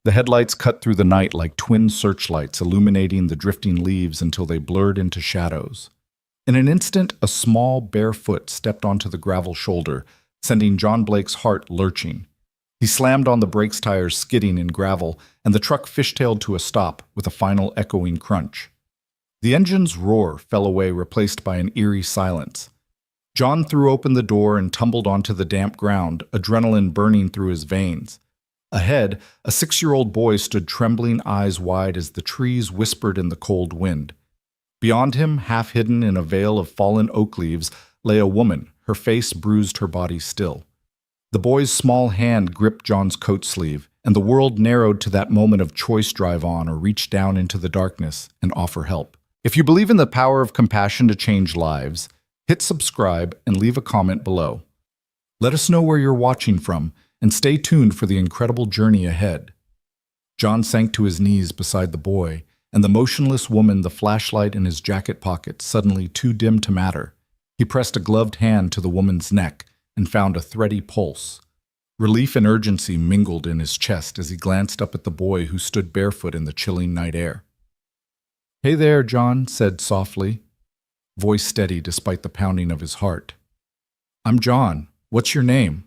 The headlights cut through the night like twin searchlights, illuminating the drifting leaves until they blurred into shadows. In an instant, a small, bare foot stepped onto the gravel shoulder, sending John Blake's heart lurching. He slammed on the brakes, tires skidding in gravel, and the truck fishtailed to a stop with a final echoing crunch. The engine's roar fell away, replaced by an eerie silence. John threw open the door and tumbled onto the damp ground, adrenaline burning through his veins. Ahead, a 6-year-old boy stood trembling, eyes wide as the trees whispered in the cold wind. Beyond him, half hidden in a veil of fallen oak leaves, lay a woman, her face bruised, her body still. The boy's small hand gripped John's coat sleeve, and the world narrowed to that moment of choice: drive on or reach down into the darkness and offer help. If you believe in the power of compassion to change lives, hit subscribe and leave a comment below. Let us know where you're watching from, and stay tuned for the incredible journey ahead. John sank to his knees beside the boy, and the motionless woman, the flashlight in his jacket pocket suddenly too dim to matter. He pressed a gloved hand to the woman's neck and found a thready pulse. Relief and urgency mingled in his chest as he glanced up at the boy who stood barefoot in the chilling night air. "Hey there," John said softly, voice steady despite the pounding of his heart. "I'm John. What's your name?"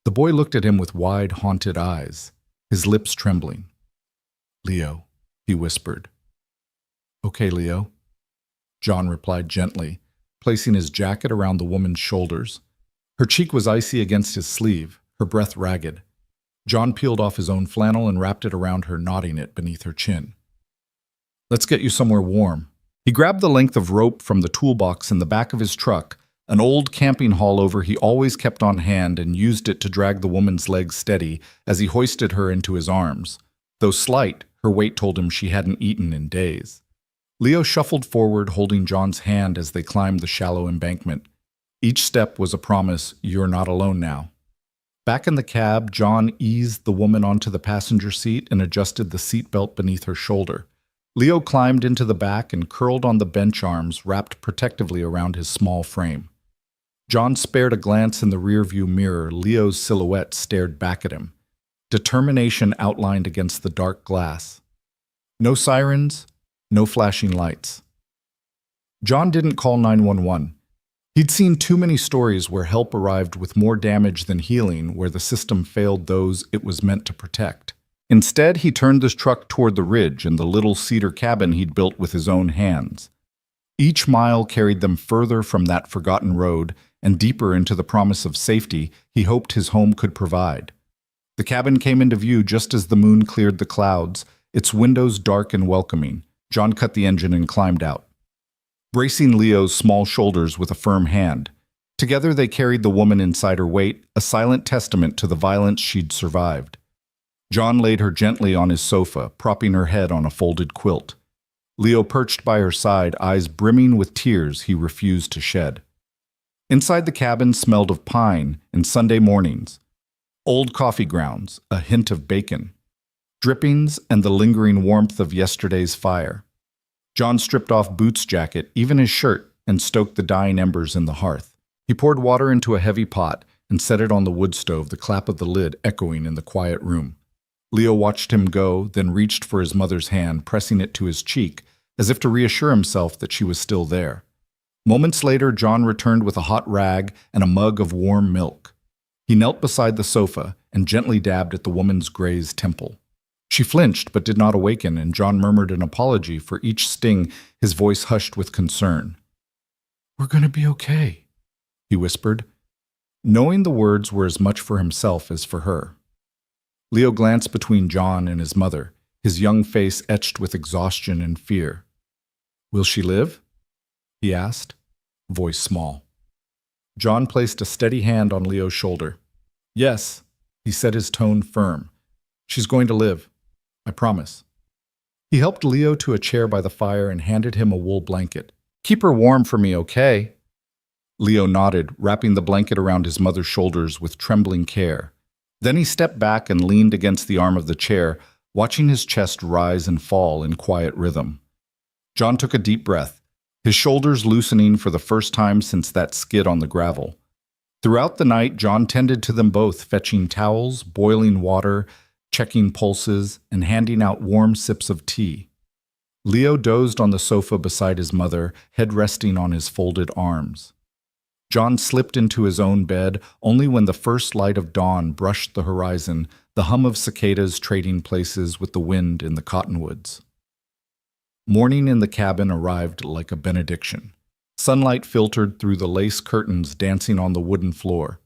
The boy looked at him with wide, haunted eyes, his lips trembling. "Leo," he whispered. "Okay, Leo," John replied gently, placing his jacket around the woman's shoulders. Her cheek was icy against his sleeve, her breath ragged. John peeled off his own flannel and wrapped it around her, knotting it beneath her chin. "Let's get you somewhere warm." He grabbed the length of rope from the toolbox in the back of his truck, an old camping haulover he always kept on hand, and used it to drag the woman's legs steady as he hoisted her into his arms. Though slight, her weight told him she hadn't eaten in days. Leo shuffled forward, holding John's hand as they climbed the shallow embankment. Each step was a promise: you're not alone now. Back in the cab, John eased the woman onto the passenger seat and adjusted the seatbelt beneath her shoulder. Leo climbed into the back and curled on the bench, arms wrapped protectively around his small frame. John spared a glance in the rearview mirror. Leo's silhouette stared back at him, determination outlined against the dark glass. No sirens, no flashing lights. John didn't call 911. He'd seen too many stories where help arrived with more damage than healing, where the system failed those it was meant to protect. Instead, he turned his truck toward the ridge and the little cedar cabin he'd built with his own hands. Each mile carried them further from that forgotten road and deeper into the promise of safety he hoped his home could provide. The cabin came into view just as the moon cleared the clouds, its windows dark and welcoming. John cut the engine and climbed out, bracing Leo's small shoulders with a firm hand. Together they carried the woman inside her weight, a silent testament to the violence she'd survived. John laid her gently on his sofa, propping her head on a folded quilt. Leo perched by her side, eyes brimming with tears he refused to shed. Inside the cabin smelled of pine and Sunday mornings, old coffee grounds, a hint of bacon, drippings, and the lingering warmth of yesterday's fire. John stripped off Boots' jacket, even his shirt, and stoked the dying embers in the hearth. He poured water into a heavy pot and set it on the wood stove, the clap of the lid echoing in the quiet room. Leo watched him go, then reached for his mother's hand, pressing it to his cheek, as if to reassure himself that she was still there. Moments later, John returned with a hot rag and a mug of warm milk. He knelt beside the sofa and gently dabbed at the woman's grazed temple. She flinched but did not awaken, and John murmured an apology for each sting, his voice hushed with concern. "We're going to be okay," he whispered, knowing the words were as much for himself as for her. Leo glanced between John and his mother, his young face etched with exhaustion and fear. "Will she live?" he asked, voice small. John placed a steady hand on Leo's shoulder. "Yes," he said, his tone firm. "She's going to live. I promise." He helped Leo to a chair by the fire and handed him a wool blanket. "Keep her warm for me, okay?" Leo nodded, wrapping the blanket around his mother's shoulders with trembling care. Then he stepped back and leaned against the arm of the chair, watching his chest rise and fall in quiet rhythm. John took a deep breath, his shoulders loosening for the first time since that skid on the gravel. Throughout the night, John tended to them both, fetching towels, boiling water, checking pulses and handing out warm sips of tea. Leo dozed on the sofa beside his mother, head resting on his folded arms. John slipped into his own bed only when the first light of dawn brushed the horizon, the hum of cicadas trading places with the wind in the cottonwoods. Morning in the cabin arrived like a benediction. Sunlight filtered through the lace curtains dancing on the wooden floor.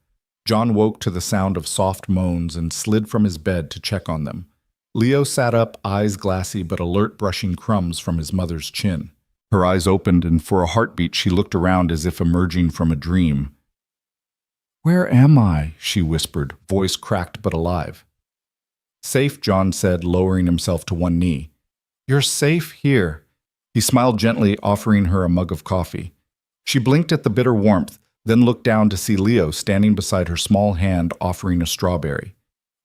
John woke to the sound of soft moans and slid from his bed to check on them. Leo sat up, eyes glassy but alert, brushing crumbs from his mother's chin. Her eyes opened, and for a heartbeat she looked around as if emerging from a dream. "Where am I?" she whispered, voice cracked but alive. "Safe," John said, lowering himself to one knee. "You're safe here." He smiled gently, offering her a mug of coffee. She blinked at the bitter warmth, then looked down to see Leo standing beside her, small hand offering a strawberry.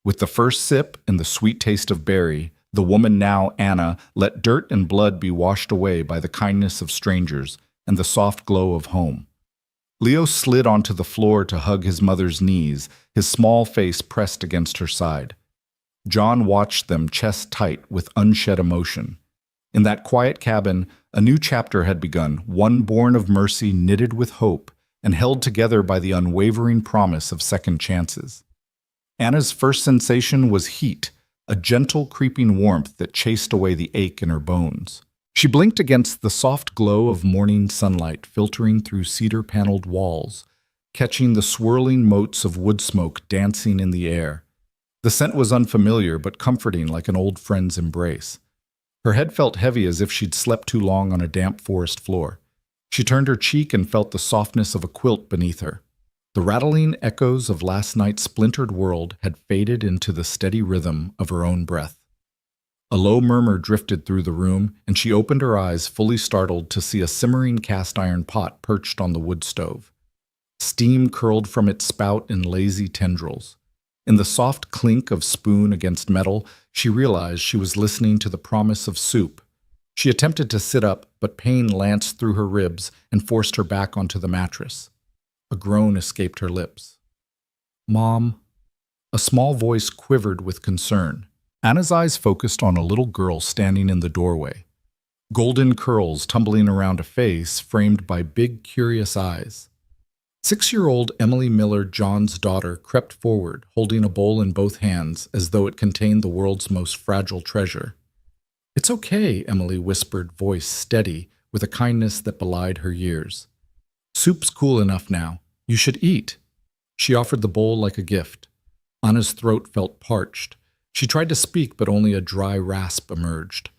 With the first sip and the sweet taste of berry, the woman, now Anna, let dirt and blood be washed away by the kindness of strangers and the soft glow of home. Leo slid onto the floor to hug his mother's knees, his small face pressed against her side. John watched them, chest tight with unshed emotion. In that quiet cabin, a new chapter had begun, one born of mercy, knitted with hope, and held together by the unwavering promise of second chances. Anna's first sensation was heat, a gentle, creeping warmth that chased away the ache in her bones. She blinked against the soft glow of morning sunlight filtering through cedar-paneled walls, catching the swirling motes of wood smoke dancing in the air. The scent was unfamiliar but comforting, like an old friend's embrace. Her head felt heavy, as if she'd slept too long on a damp forest floor. She turned her cheek and felt the softness of a quilt beneath her. The rattling echoes of last night's splintered world had faded into the steady rhythm of her own breath. A low murmur drifted through the room, and she opened her eyes, fully startled to see a simmering cast-iron pot perched on the wood stove. Steam curled from its spout in lazy tendrils. In the soft clink of spoon against metal, she realized she was listening to the promise of soup. She attempted to sit up, but pain lanced through her ribs and forced her back onto the mattress. A groan escaped her lips. "Mom." A small voice quivered with concern. Anna's eyes focused on a little girl standing in the doorway. Golden curls tumbling around a face framed by big, curious eyes. 6-year-old Emily Miller, John's daughter, crept forward, holding a bowl in both hands as though it contained the world's most fragile treasure. "It's okay," Emily whispered, voice steady, with a kindness that belied her years. "Soup's cool enough now. You should eat." She offered the bowl like a gift. Anna's throat felt parched. She tried to speak, but only a dry rasp emerged.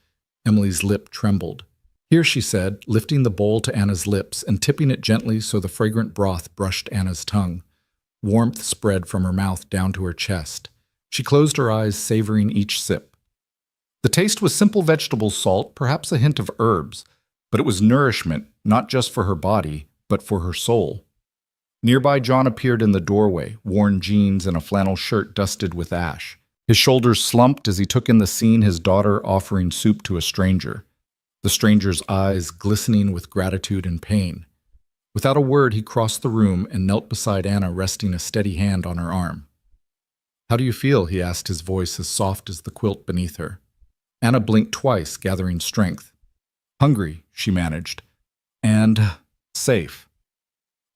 Emily's lip trembled. "Here," she said, lifting the bowl to Anna's lips and tipping it gently so the fragrant broth brushed Anna's tongue. Warmth spread from her mouth down to her chest. She closed her eyes, savoring each sip. The taste was simple vegetable salt, perhaps a hint of herbs, but it was nourishment, not just for her body, but for her soul. Nearby, John appeared in the doorway, worn jeans and a flannel shirt dusted with ash. His shoulders slumped as he took in the scene, his daughter offering soup to a stranger. The stranger's eyes glistening with gratitude and pain. Without a word, he crossed the room and knelt beside Anna, resting a steady hand on her arm. "How do you feel?" he asked, his voice as soft as the quilt beneath her. Anna blinked twice, gathering strength. "Hungry," she managed. "And safe."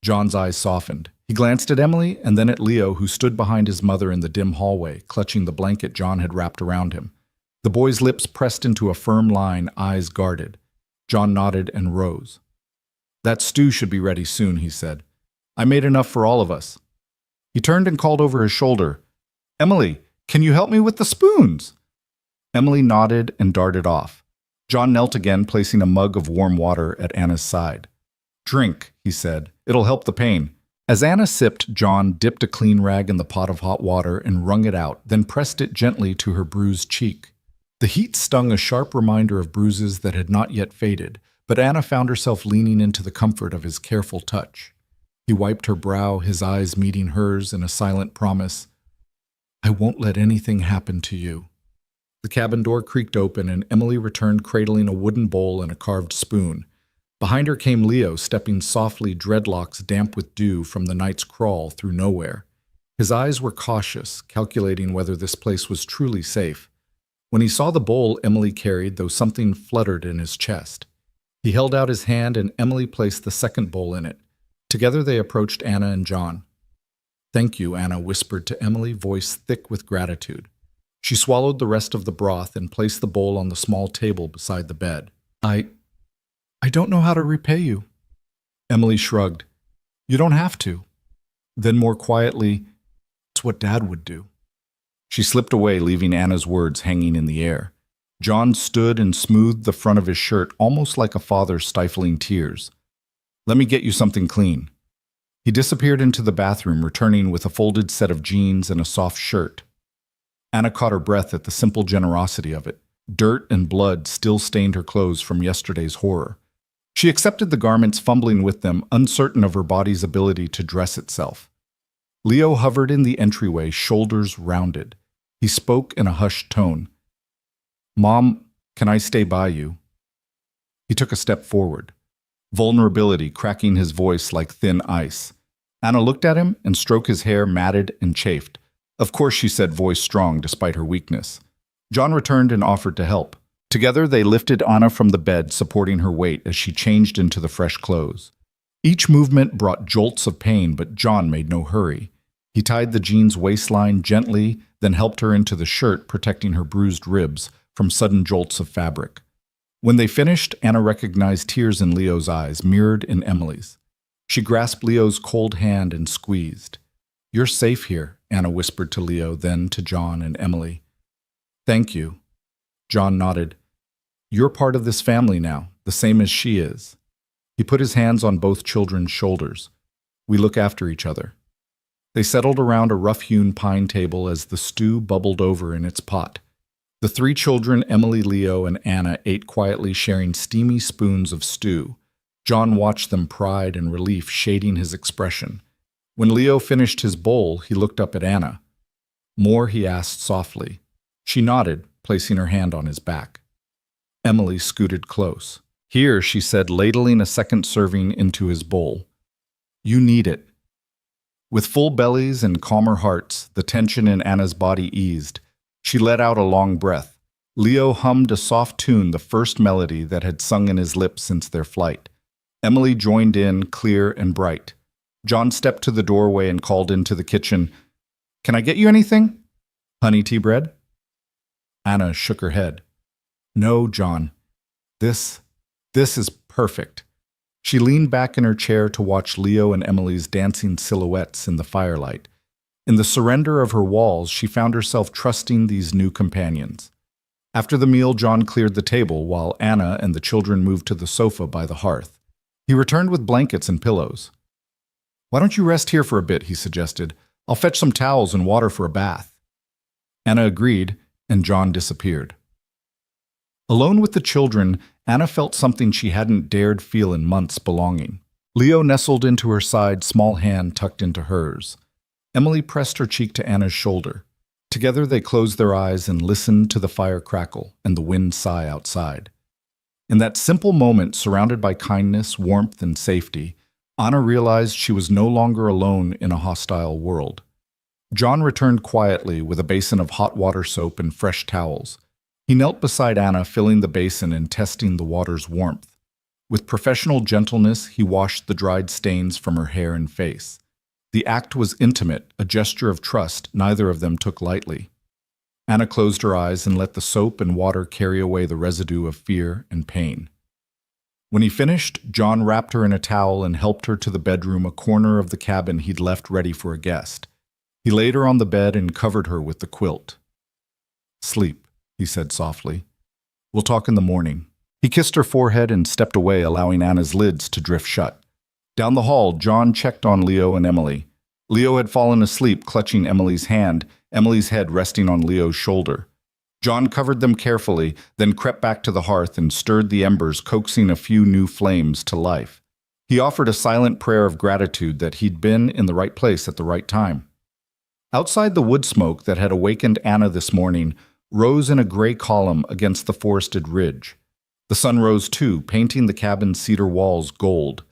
John's eyes softened. He glanced at Emily and then at Leo, who stood behind his mother in the dim hallway, clutching the blanket John had wrapped around him. The boy's lips pressed into a firm line, eyes guarded. John nodded and rose. "That stew should be ready soon," he said. "I made enough for all of us." He turned and called over his shoulder, "Emily, can you help me with the spoons?" Emily nodded and darted off. John knelt again, placing a mug of warm water at Anna's side. "Drink," he said. "It'll help the pain." As Anna sipped, John dipped a clean rag in the pot of hot water and wrung it out, then pressed it gently to her bruised cheek. The heat stung, a sharp reminder of bruises that had not yet faded, but Anna found herself leaning into the comfort of his careful touch. He wiped her brow, his eyes meeting hers in a silent promise. "I won't let anything happen to you." The cabin door creaked open, and Emily returned cradling a wooden bowl and a carved spoon. Behind her came Leo, stepping softly, dreadlocks damp with dew from the night's crawl through nowhere. His eyes were cautious, calculating whether this place was truly safe. When he saw the bowl Emily carried, though, something fluttered in his chest. He held out his hand and Emily placed the second bowl in it. Together they approached Anna and John. "Thank you," Anna whispered to Emily, voice thick with gratitude. She swallowed the rest of the broth and placed the bowl on the small table beside the bed. I don't know how to repay you." Emily shrugged. "You don't have to." Then more quietly, "It's what Dad would do." She slipped away, leaving Anna's words hanging in the air. John stood and smoothed the front of his shirt, almost like a father stifling tears. "Let me get you something clean." He disappeared into the bathroom, returning with a folded set of jeans and a soft shirt. Anna caught her breath at the simple generosity of it. Dirt and blood still stained her clothes from yesterday's horror. She accepted the garments, fumbling with them, uncertain of her body's ability to dress itself. Leo hovered in the entryway, shoulders rounded. He spoke in a hushed tone. "Mom, can I stay by you?" He took a step forward, vulnerability cracking his voice like thin ice. Anna looked at him and stroked his hair, matted and chafed. "Of course," she said, voice strong despite her weakness. John returned and offered to help. Together they lifted Anna from the bed, supporting her weight as she changed into the fresh clothes. Each movement brought jolts of pain, but John made no hurry. He tied the jeans waistline gently, then helped her into the shirt, protecting her bruised ribs from sudden jolts of fabric. When they finished, Anna recognized tears in Leo's eyes, mirrored in Emily's. She grasped Leo's cold hand and squeezed. "You're safe here," Anna whispered to Leo, then to John and Emily. "Thank you." John nodded. "You're part of this family now, the same as she is." He put his hands on both children's shoulders. "We look after each other." They settled around a rough-hewn pine table as the stew bubbled over in its pot. The three children, Emily, Leo, and Anna, ate quietly, sharing steamy spoons of stew. John watched them, pride and relief shading his expression. When Leo finished his bowl, he looked up at Anna. "More?" he asked softly. She nodded, placing her hand on his back. Emily scooted close. "Here," she said, ladling a second serving into his bowl. "You need it." With full bellies and calmer hearts, the tension in Anna's body eased. She let out a long breath. Leo hummed a soft tune, the first melody that had sung in his lips since their flight. Emily joined in, clear and bright. John stepped to the doorway and called into the kitchen, "Can I get you anything? Honey tea bread?" Anna shook her head. "No, John. This is perfect." She leaned back in her chair to watch Leo and Emily's dancing silhouettes in the firelight. In the surrender of her walls, she found herself trusting these new companions. After the meal, John cleared the table while Anna and the children moved to the sofa by the hearth. He returned with blankets and pillows. "Why don't you rest here for a bit?" he suggested. "I'll fetch some towels and water for a bath." Anna agreed, and John disappeared. Alone with the children, Anna felt something she hadn't dared feel in months: belonging. Leo nestled into her side, small hand tucked into hers. Emily pressed her cheek to Anna's shoulder. Together they closed their eyes and listened to the fire crackle and the wind sigh outside. In that simple moment, surrounded by kindness, warmth, and safety, Anna realized she was no longer alone in a hostile world. John returned quietly with a basin of hot water soap and fresh towels. He knelt beside Anna, filling the basin and testing the water's warmth. With professional gentleness, he washed the dried stains from her hair and face. The act was intimate, a gesture of trust neither of them took lightly. Anna closed her eyes and let the soap and water carry away the residue of fear and pain. When he finished, John wrapped her in a towel and helped her to the bedroom, a corner of the cabin he'd left ready for a guest. He laid her on the bed and covered her with the quilt. "Sleep," he said softly. "We'll talk in the morning." He kissed her forehead and stepped away, allowing Anna's lids to drift shut. Down the hall, John checked on Leo and Emily. Leo had fallen asleep, clutching Emily's hand, Emily's head resting on Leo's shoulder. John covered them carefully, then crept back to the hearth and stirred the embers, coaxing a few new flames to life. He offered a silent prayer of gratitude that he'd been in the right place at the right time. Outside, the wood smoke that had awakened Anna this morning rose in a gray column against the forested ridge. The sun rose too, painting the cabin's cedar walls gold.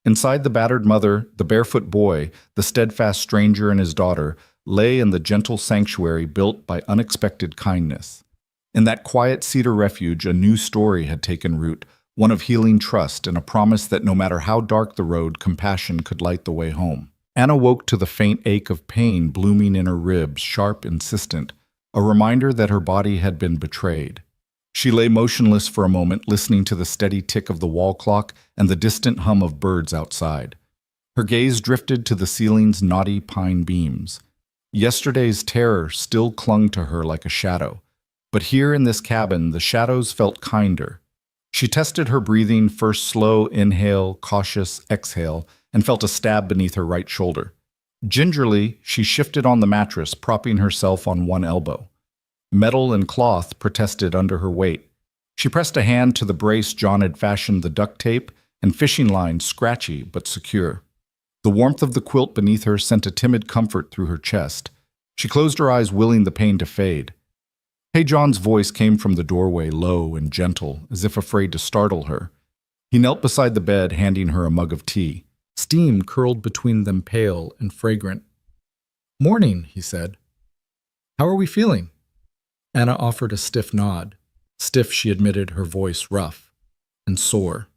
Inside the battered mother, the barefoot boy, the steadfast stranger and his daughter, lay in the gentle sanctuary built by unexpected kindness. In that quiet cedar refuge, a new story had taken root, one of healing trust and a promise that no matter how dark the road, compassion could light the way home. Anna woke to the faint ache of pain blooming in her ribs, sharp, insistent, a reminder that her body had been betrayed. She lay motionless for a moment, listening to the steady tick of the wall clock and the distant hum of birds outside. Her gaze drifted to the ceiling's knotty pine beams. Yesterday's terror still clung to her like a shadow, but here in this cabin, the shadows felt kinder. She tested her breathing, first slow inhale, cautious exhale, and felt a stab beneath her right shoulder. Gingerly, she shifted on the mattress, propping herself on one elbow. Metal and cloth protested under her weight. She pressed a hand to the brace John had fashioned, the duct tape and fishing line scratchy but secure. The warmth of the quilt beneath her sent a timid comfort through her chest. She closed her eyes, willing the pain to fade. Hey, John's voice came from the doorway, low and gentle, as if afraid to startle her. He knelt beside the bed, handing her a mug of tea. Steam curled between them, pale and fragrant. "Morning," he said. "How are we feeling?" Anna offered a stiff nod. Stiff, she admitted, her voice rough and sore.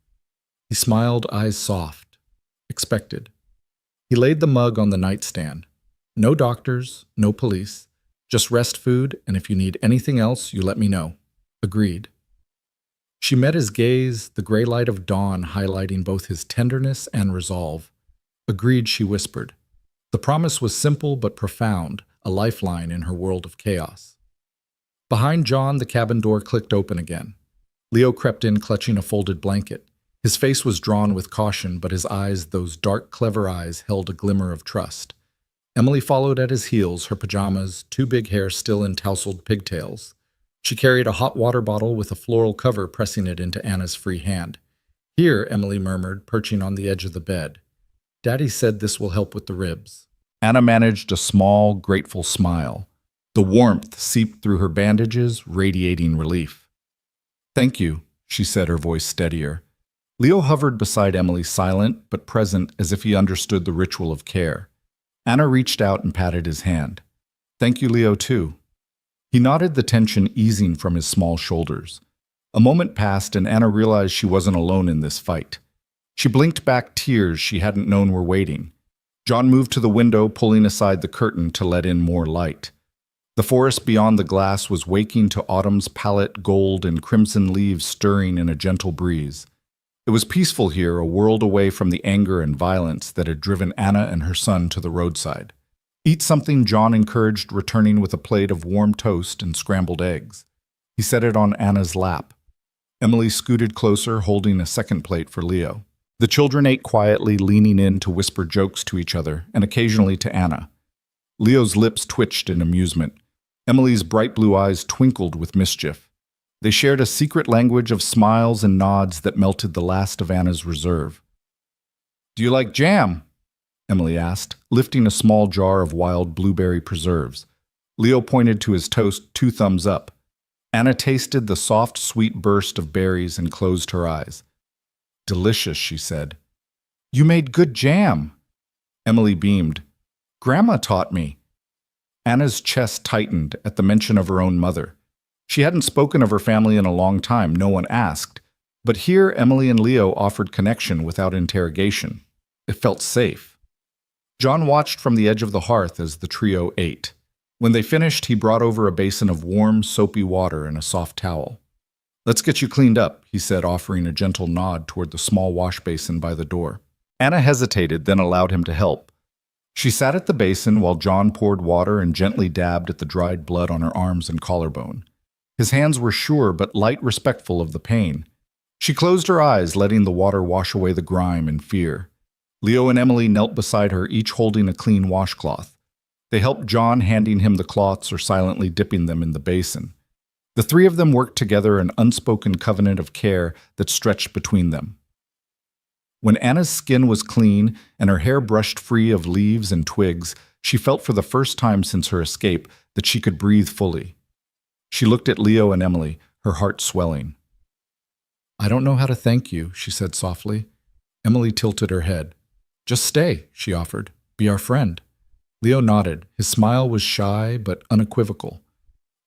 He smiled, eyes soft. Expected. He laid the mug on the nightstand. No doctors, no police. Just rest food, and if you need anything else, you let me know. Agreed. She met his gaze, the gray light of dawn highlighting both his tenderness and resolve. Agreed, she whispered. The promise was simple but profound, a lifeline in her world of chaos. Behind John, the cabin door clicked open again. Leo crept in, clutching a folded blanket. His face was drawn with caution, but his eyes, those dark, clever eyes, held a glimmer of trust. Emily followed at his heels, her pajamas, too big hair still in tousled pigtails. She carried a hot water bottle with a floral cover, pressing it into Anna's free hand. "Here," Emily murmured, perching on the edge of the bed. "Daddy said this will help with the ribs." Anna managed a small, grateful smile. The warmth seeped through her bandages, radiating relief. "Thank you," she said, her voice steadier. Leo hovered beside Emily, silent but present, as if he understood the ritual of care. Anna reached out and patted his hand. "Thank you, Leo, too." He nodded, the tension easing from his small shoulders. A moment passed, and Anna realized she wasn't alone in this fight. She blinked back tears she hadn't known were waiting. John moved to the window, pulling aside the curtain to let in more light. The forest beyond the glass was waking to autumn's palette, gold and crimson leaves stirring in a gentle breeze. It was peaceful here, a world away from the anger and violence that had driven Anna and her son to the roadside. "Eat something," John encouraged, returning with a plate of warm toast and scrambled eggs. He set it on Anna's lap. Emily scooted closer, holding a second plate for Leo. The children ate quietly, leaning in to whisper jokes to each other, and occasionally to Anna. Leo's lips twitched in amusement. Emily's bright blue eyes twinkled with mischief. They shared a secret language of smiles and nods that melted the last of Anna's reserve. "Do you like jam?" Emily asked, lifting a small jar of wild blueberry preserves. Leo pointed to his toast, 2 thumbs up. Anna tasted the soft, sweet burst of berries and closed her eyes. "Delicious," she said. "You made good jam." Emily beamed. "Grandma taught me." Anna's chest tightened at the mention of her own mother. She hadn't spoken of her family in a long time, no one asked. But here Emily and Leo offered connection without interrogation. It felt safe. John watched from the edge of the hearth as the trio ate. When they finished, he brought over a basin of warm, soapy water and a soft towel. "Let's get you cleaned up," he said, offering a gentle nod toward the small wash basin by the door. Anna hesitated, then allowed him to help. She sat at the basin while John poured water and gently dabbed at the dried blood on her arms and collarbone. His hands were sure but light, respectful of the pain. She closed her eyes, letting the water wash away the grime and fear. Leo and Emily knelt beside her, each holding a clean washcloth. They helped John, handing him the cloths or silently dipping them in the basin. The 3 of them worked together, an unspoken covenant of care that stretched between them. When Anna's skin was clean and her hair brushed free of leaves and twigs, she felt for the first time since her escape that she could breathe fully. She looked at Leo and Emily, her heart swelling. "I don't know how to thank you," she said softly. Emily tilted her head. Just stay, she offered. Be our friend. Leo nodded. His smile was shy but unequivocal.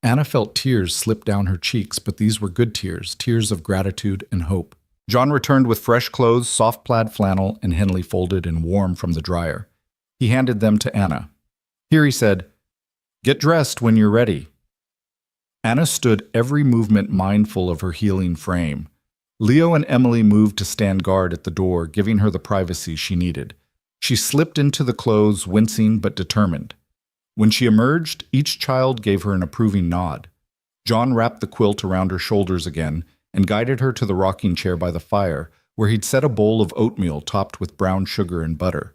Anna felt tears slip down her cheeks, but these were good tears, tears of gratitude and hope. John returned with fresh clothes, soft plaid flannel, and Henley folded and warm from the dryer. He handed them to Anna. Here, he said, get dressed when you're ready. Anna stood every movement mindful of her healing frame. Leo and Emily moved to stand guard at the door, giving her the privacy she needed. She slipped into the clothes, wincing but determined. When she emerged, each child gave her an approving nod. John wrapped the quilt around her shoulders again and guided her to the rocking chair by the fire, where he'd set a bowl of oatmeal topped with brown sugar and butter.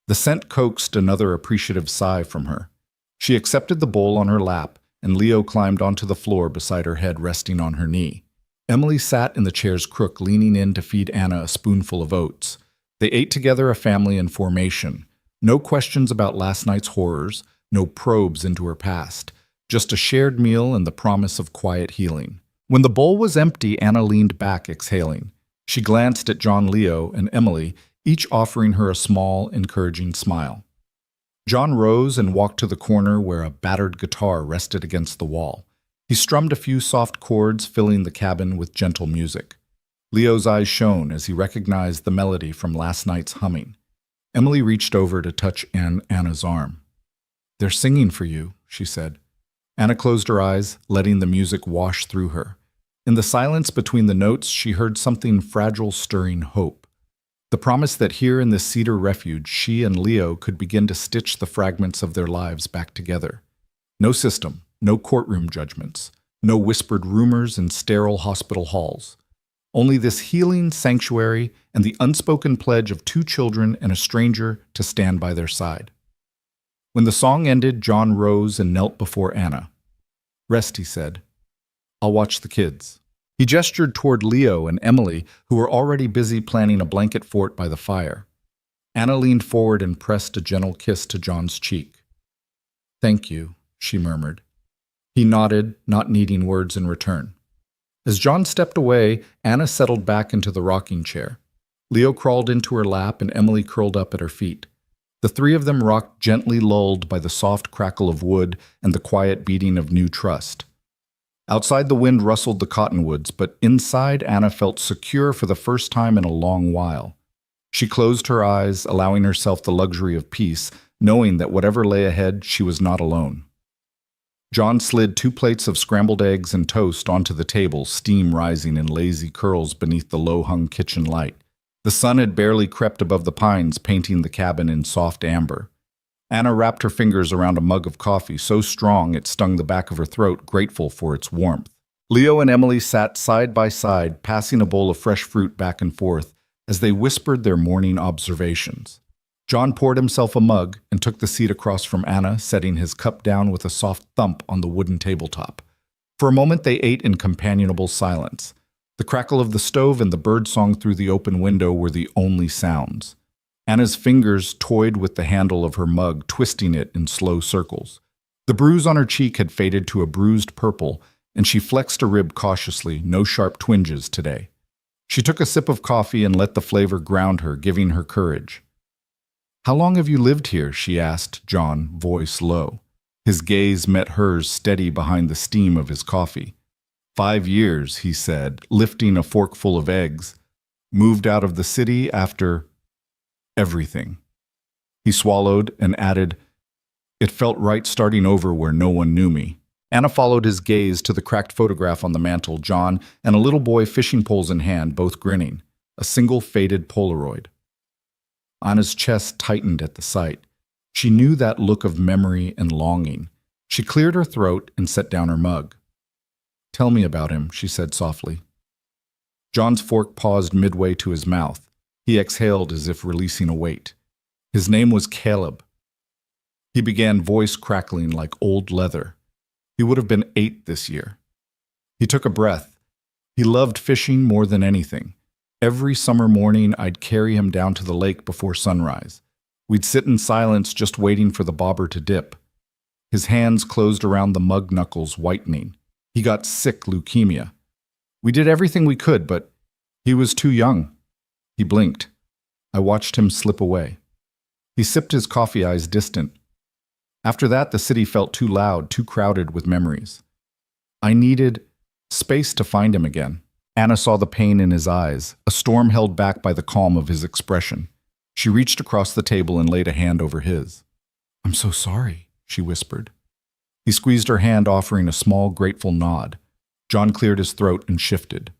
The scent coaxed another appreciative sigh from her. She accepted the bowl on her lap, and Leo climbed onto the floor beside her, head resting on her knee. Emily sat in the chair's crook, leaning in to feed Anna a spoonful of oats. They ate together, a family in formation. No questions about last night's horrors, no probes into her past. Just a shared meal and the promise of quiet healing. When the bowl was empty, Anna leaned back, exhaling. She glanced at John, Leo, and Emily, each offering her a small, encouraging smile. John rose and walked to the corner where a battered guitar rested against the wall. He strummed a few soft chords, filling the cabin with gentle music. Leo's eyes shone as he recognized the melody from last night's humming. Emily reached over to touch Anna's arm. They're singing for you, she said. Anna closed her eyes, letting the music wash through her. In the silence between the notes, she heard something fragile, stirring hope. The promise that here in this cedar refuge, she and Leo could begin to stitch the fragments of their lives back together. No system, no courtroom judgments, no whispered rumors in sterile hospital halls. Only this healing sanctuary and the unspoken pledge of two children and a stranger to stand by their side. When the song ended, John rose and knelt before Anna. Rest, he said. I'll watch the kids. He gestured toward Leo and Emily, who were already busy planning a blanket fort by the fire. Anna leaned forward and pressed a gentle kiss to John's cheek. Thank you, she murmured. He nodded, not needing words in return. As John stepped away, Anna settled back into the rocking chair. Leo crawled into her lap and Emily curled up at her feet. The three of them rocked gently, lulled by the soft crackle of wood and the quiet beating of new trust. Outside, the wind rustled the cottonwoods, but inside, Anna felt secure for the first time in a long while. She closed her eyes, allowing herself the luxury of peace, knowing that whatever lay ahead, she was not alone. John slid 2 plates of scrambled eggs and toast onto the table, steam rising in lazy curls beneath the low-hung kitchen light. The sun had barely crept above the pines, painting the cabin in soft amber. Anna wrapped her fingers around a mug of coffee, so strong it stung the back of her throat, grateful for its warmth. Leo and Emily sat side by side, passing a bowl of fresh fruit back and forth as they whispered their morning observations. John poured himself a mug and took the seat across from Anna, setting his cup down with a soft thump on the wooden tabletop. For a moment they ate in companionable silence. The crackle of the stove and the birdsong through the open window were the only sounds. Anna's fingers toyed with the handle of her mug, twisting it in slow circles. The bruise on her cheek had faded to a bruised purple, and she flexed a rib cautiously, no sharp twinges today. She took a sip of coffee and let the flavor ground her, giving her courage. How long have you lived here? She asked John, voice low. His gaze met hers, steady behind the steam of his coffee. 5 years, he said, lifting a forkful of eggs. Moved out of the city after everything. He swallowed and added, It felt right starting over where no one knew me. Anna followed his gaze to the cracked photograph on the mantel, John and a little boy, fishing poles in hand, both grinning. A single faded Polaroid. Anna's chest tightened at the sight. She knew that look of memory and longing. She cleared her throat and set down her mug. Tell me about him, she said softly. John's fork paused midway to his mouth. He exhaled as if releasing a weight. His name was Caleb. He began, voice crackling like old leather. He would have been 8 this year. He took a breath. He loved fishing more than anything. Every summer morning, I'd carry him down to the lake before sunrise. We'd sit in silence, just waiting for the bobber to dip. His hands closed around the mug knuckles, whitening. He got sick leukemia. We did everything we could, but he was too young. He blinked. I watched him slip away. He sipped his coffee, eyes distant. After that, the city felt too loud, too crowded with memories. I needed space to find him again. Anna saw the pain in his eyes, a storm held back by the calm of his expression. She reached across the table and laid a hand over his. "I'm so sorry," she whispered. He squeezed her hand, offering a small, grateful nod. John cleared his throat and shifted.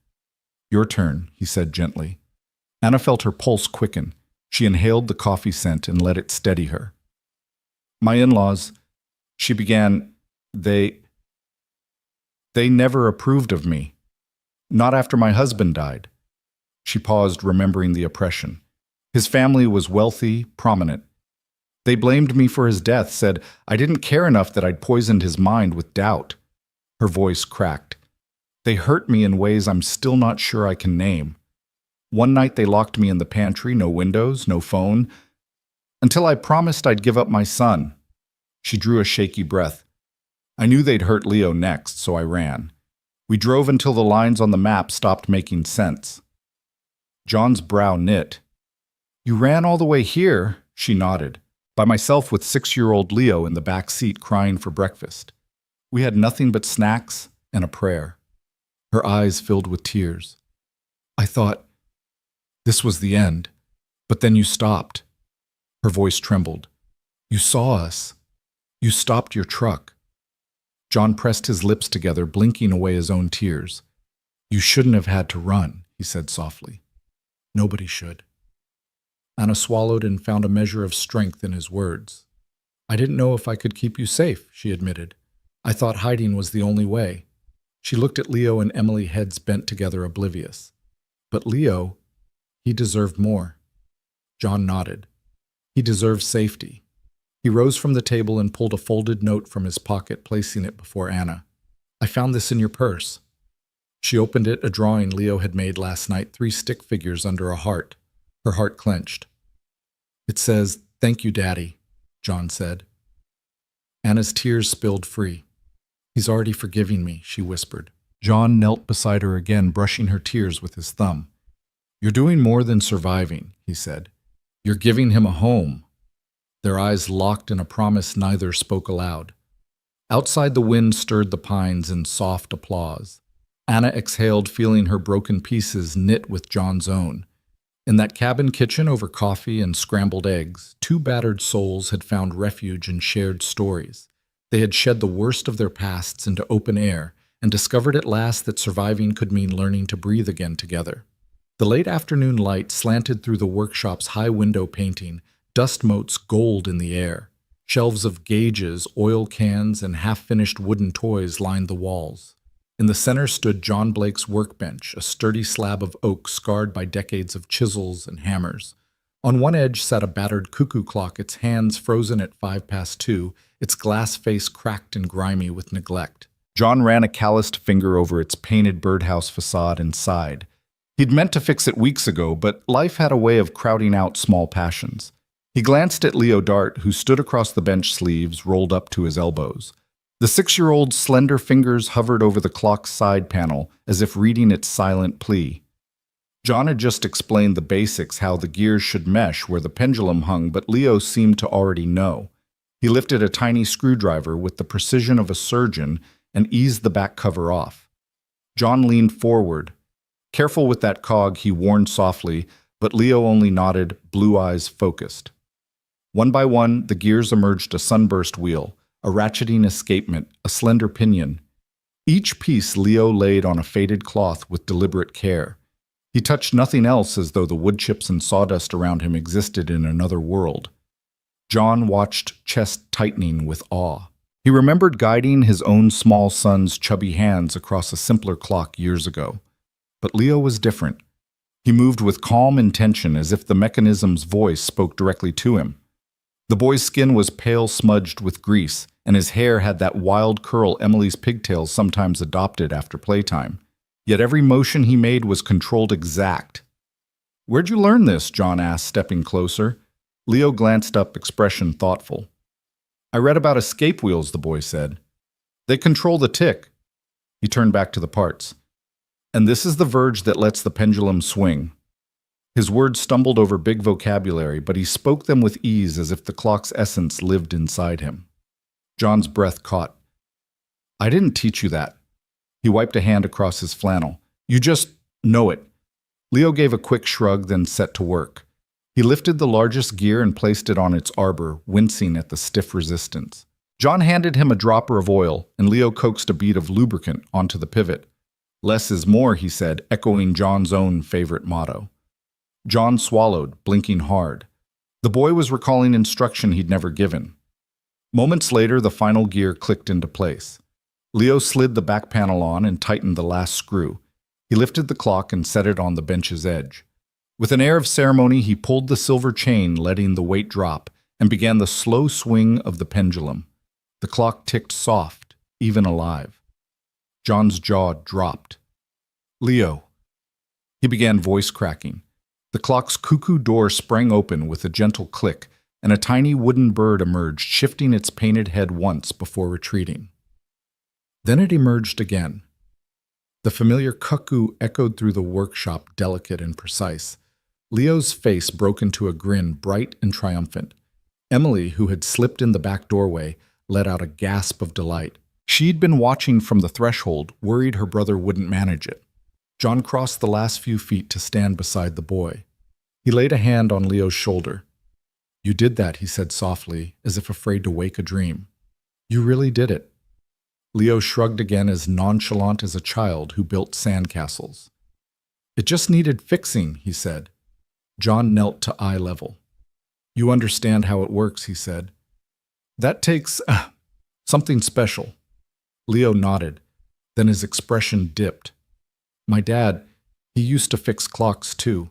"Your turn," he said gently. Anna felt her pulse quicken. She inhaled the coffee scent and let it steady her. "My in-laws," she began, they never approved of me. Not after my husband died." She paused, remembering the oppression. His family was wealthy, prominent. They blamed me for his death, said I didn't care enough, that I'd poisoned his mind with doubt. Her voice cracked. "They hurt me in ways I'm still not sure I can name. One night they locked me in the pantry, no windows, no phone, until I promised I'd give up my son." She drew a shaky breath. "I knew they'd hurt Leo next, so I ran. We drove until the lines on the map stopped making sense." John's brow knit. "You ran all the way here?" She nodded. "By myself with 6-year-old Leo in the back seat crying for breakfast. We had nothing but snacks and a prayer." Her eyes filled with tears. "I thought this was the end, but then you stopped." Her voice trembled. "You saw us. You stopped your truck." John pressed his lips together, blinking away his own tears. "You shouldn't have had to run," he said softly. "Nobody should." Anna swallowed and found a measure of strength in his words. "I didn't know if I could keep you safe," she admitted. "I thought hiding was the only way." She looked at Leo and Emily, heads bent together, oblivious. "But Leo, he deserved more." John nodded. "He deserved safety." He rose from the table and pulled a folded note from his pocket, placing it before Anna. "I found this in your purse." She opened it, a drawing Leo had made last night, 3 stick figures under a heart. Her heart clenched. "It says, 'Thank you, Daddy,'" John said. Anna's tears spilled free. "He's already forgiving me," she whispered. John knelt beside her again, brushing her tears with his thumb. "You're doing more than surviving," he said. "You're giving him a home." Their eyes locked in a promise neither spoke aloud. Outside, the wind stirred the pines in soft applause. Anna exhaled, feeling her broken pieces knit with John's own. In that cabin kitchen over coffee and scrambled eggs, 2 battered souls had found refuge and shared stories. They had shed the worst of their pasts into open air and discovered at last that surviving could mean learning to breathe again together. The late afternoon light slanted through the workshop's high window painting, dust motes gold in the air. Shelves of gauges, oil cans, and half-finished wooden toys lined the walls. In the center stood John Blake's workbench, a sturdy slab of oak scarred by decades of chisels and hammers. On one edge sat a battered cuckoo clock, its hands frozen at 2:05, its glass face cracked and grimy with neglect. John ran a calloused finger over its painted birdhouse facade and sighed. He'd meant to fix it weeks ago, but life had a way of crowding out small passions. He glanced at Leo Dart, who stood across the bench, sleeves rolled up to his elbows. The 6-year-old's slender fingers hovered over the clock's side panel, as if reading its silent plea. John had just explained the basics, how the gears should mesh where the pendulum hung, but Leo seemed to already know. He lifted a tiny screwdriver with the precision of a surgeon and eased the back cover off. John leaned forward. "Careful with that cog," he warned softly, but Leo only nodded, blue eyes focused. One by one, the gears emerged: a sunburst wheel, a ratcheting escapement, a slender pinion. Each piece Leo laid on a faded cloth with deliberate care. He touched nothing else, as though the wood chips and sawdust around him existed in another world. John watched, chest tightening with awe. He remembered guiding his own small son's chubby hands across a simpler clock years ago. But Leo was different. He moved with calm intention, as if the mechanism's voice spoke directly to him. The boy's skin was pale, smudged with grease, and his hair had that wild curl Emily's pigtails sometimes adopted after playtime. Yet every motion he made was controlled, exact. "Where'd you learn this?" John asked, stepping closer. Leo glanced up, expression thoughtful. "I read about escape wheels," the boy said. "They control the tick." He turned back to the parts. "And this is the verge that lets the pendulum swing." His words stumbled over big vocabulary, but he spoke them with ease as if the clock's essence lived inside him. John's breath caught. I didn't teach you that. He wiped a hand across his flannel. You just know it. Leo gave a quick shrug, then set to work. He lifted the largest gear and placed it on its arbor, wincing at the stiff resistance. John handed him a dropper of oil, and Leo coaxed a bead of lubricant onto the pivot. Less is more, he said, echoing John's own favorite motto. John swallowed, blinking hard. The boy was recalling instruction he'd never given. Moments later, the final gear clicked into place. Leo slid the back panel on and tightened the last screw. He lifted the clock and set it on the bench's edge. With an air of ceremony, he pulled the silver chain, letting the weight drop, and began the slow swing of the pendulum. The clock ticked soft, even alive. John's jaw dropped. Leo. He began voice cracking. The clock's cuckoo door sprang open with a gentle click, and a tiny wooden bird emerged, shifting its painted head once before retreating. Then it emerged again. The familiar cuckoo echoed through the workshop, delicate and precise. Leo's face broke into a grin, bright and triumphant. Emily, who had slipped in the back doorway, let out a gasp of delight. She'd been watching from the threshold, worried her brother wouldn't manage it. John crossed the last few feet to stand beside the boy. He laid a hand on Leo's shoulder. You did that, he said softly, as if afraid to wake a dream. You really did it. Leo shrugged again, as nonchalant as a child who built sandcastles. It just needed fixing, he said. John knelt to eye level. You understand how it works, he said. That takes something special. Leo nodded. Then his expression dipped. My dad, he used to fix clocks too.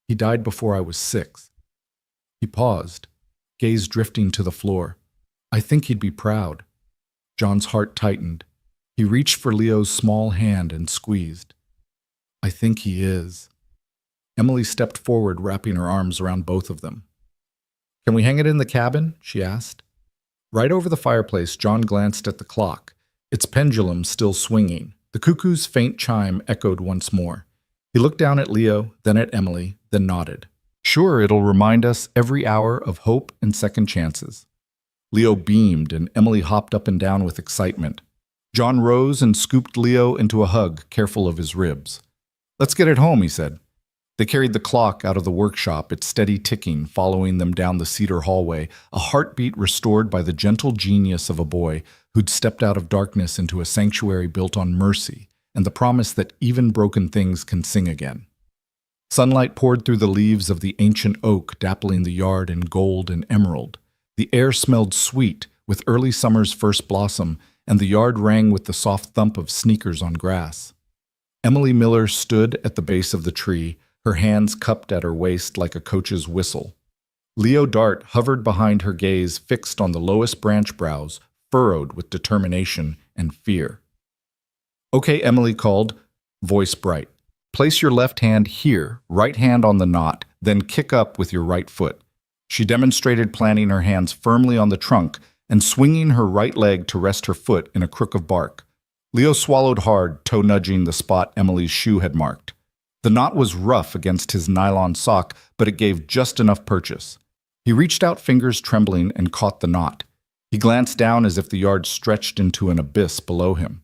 He died before I was 6. He paused, gaze drifting to the floor. I think he'd be proud. John's heart tightened. He reached for Leo's small hand and squeezed. I think he is. Emily stepped forward, wrapping her arms around both of them. Can we hang it in the cabin? She asked. Right over the fireplace, John glanced at the clock, its pendulum still swinging. The cuckoo's faint chime echoed once more. He looked down at Leo, then at Emily, then nodded. Sure, it'll remind us every hour of hope and second chances. Leo beamed, and Emily hopped up and down with excitement. John rose and scooped Leo into a hug, careful of his ribs. Let's get it home, he said. They carried the clock out of the workshop, its steady ticking following them down the cedar hallway, a heartbeat restored by the gentle genius of a boy who'd stepped out of darkness into a sanctuary built on mercy and the promise that even broken things can sing again. Sunlight poured through the leaves of the ancient oak, dappling the yard in gold and emerald. The air smelled sweet, with early summer's first blossom, and the yard rang with the soft thump of sneakers on grass. Emily Miller stood at the base of the tree, her hands cupped at her waist like a coach's whistle. Leo Dart hovered behind her, gaze fixed on the lowest branch brows, furrowed with determination and fear. Okay, Emily called, voice bright. Place your left hand here, right hand on the knot, then kick up with your right foot. She demonstrated, planting her hands firmly on the trunk and swinging her right leg to rest her foot in a crook of bark. Leo swallowed hard, toe nudging the spot Emily's shoe had marked. The knot was rough against his nylon sock, but it gave just enough purchase. He reached out, fingers trembling, and caught the knot. He glanced down as if the yard stretched into an abyss below him.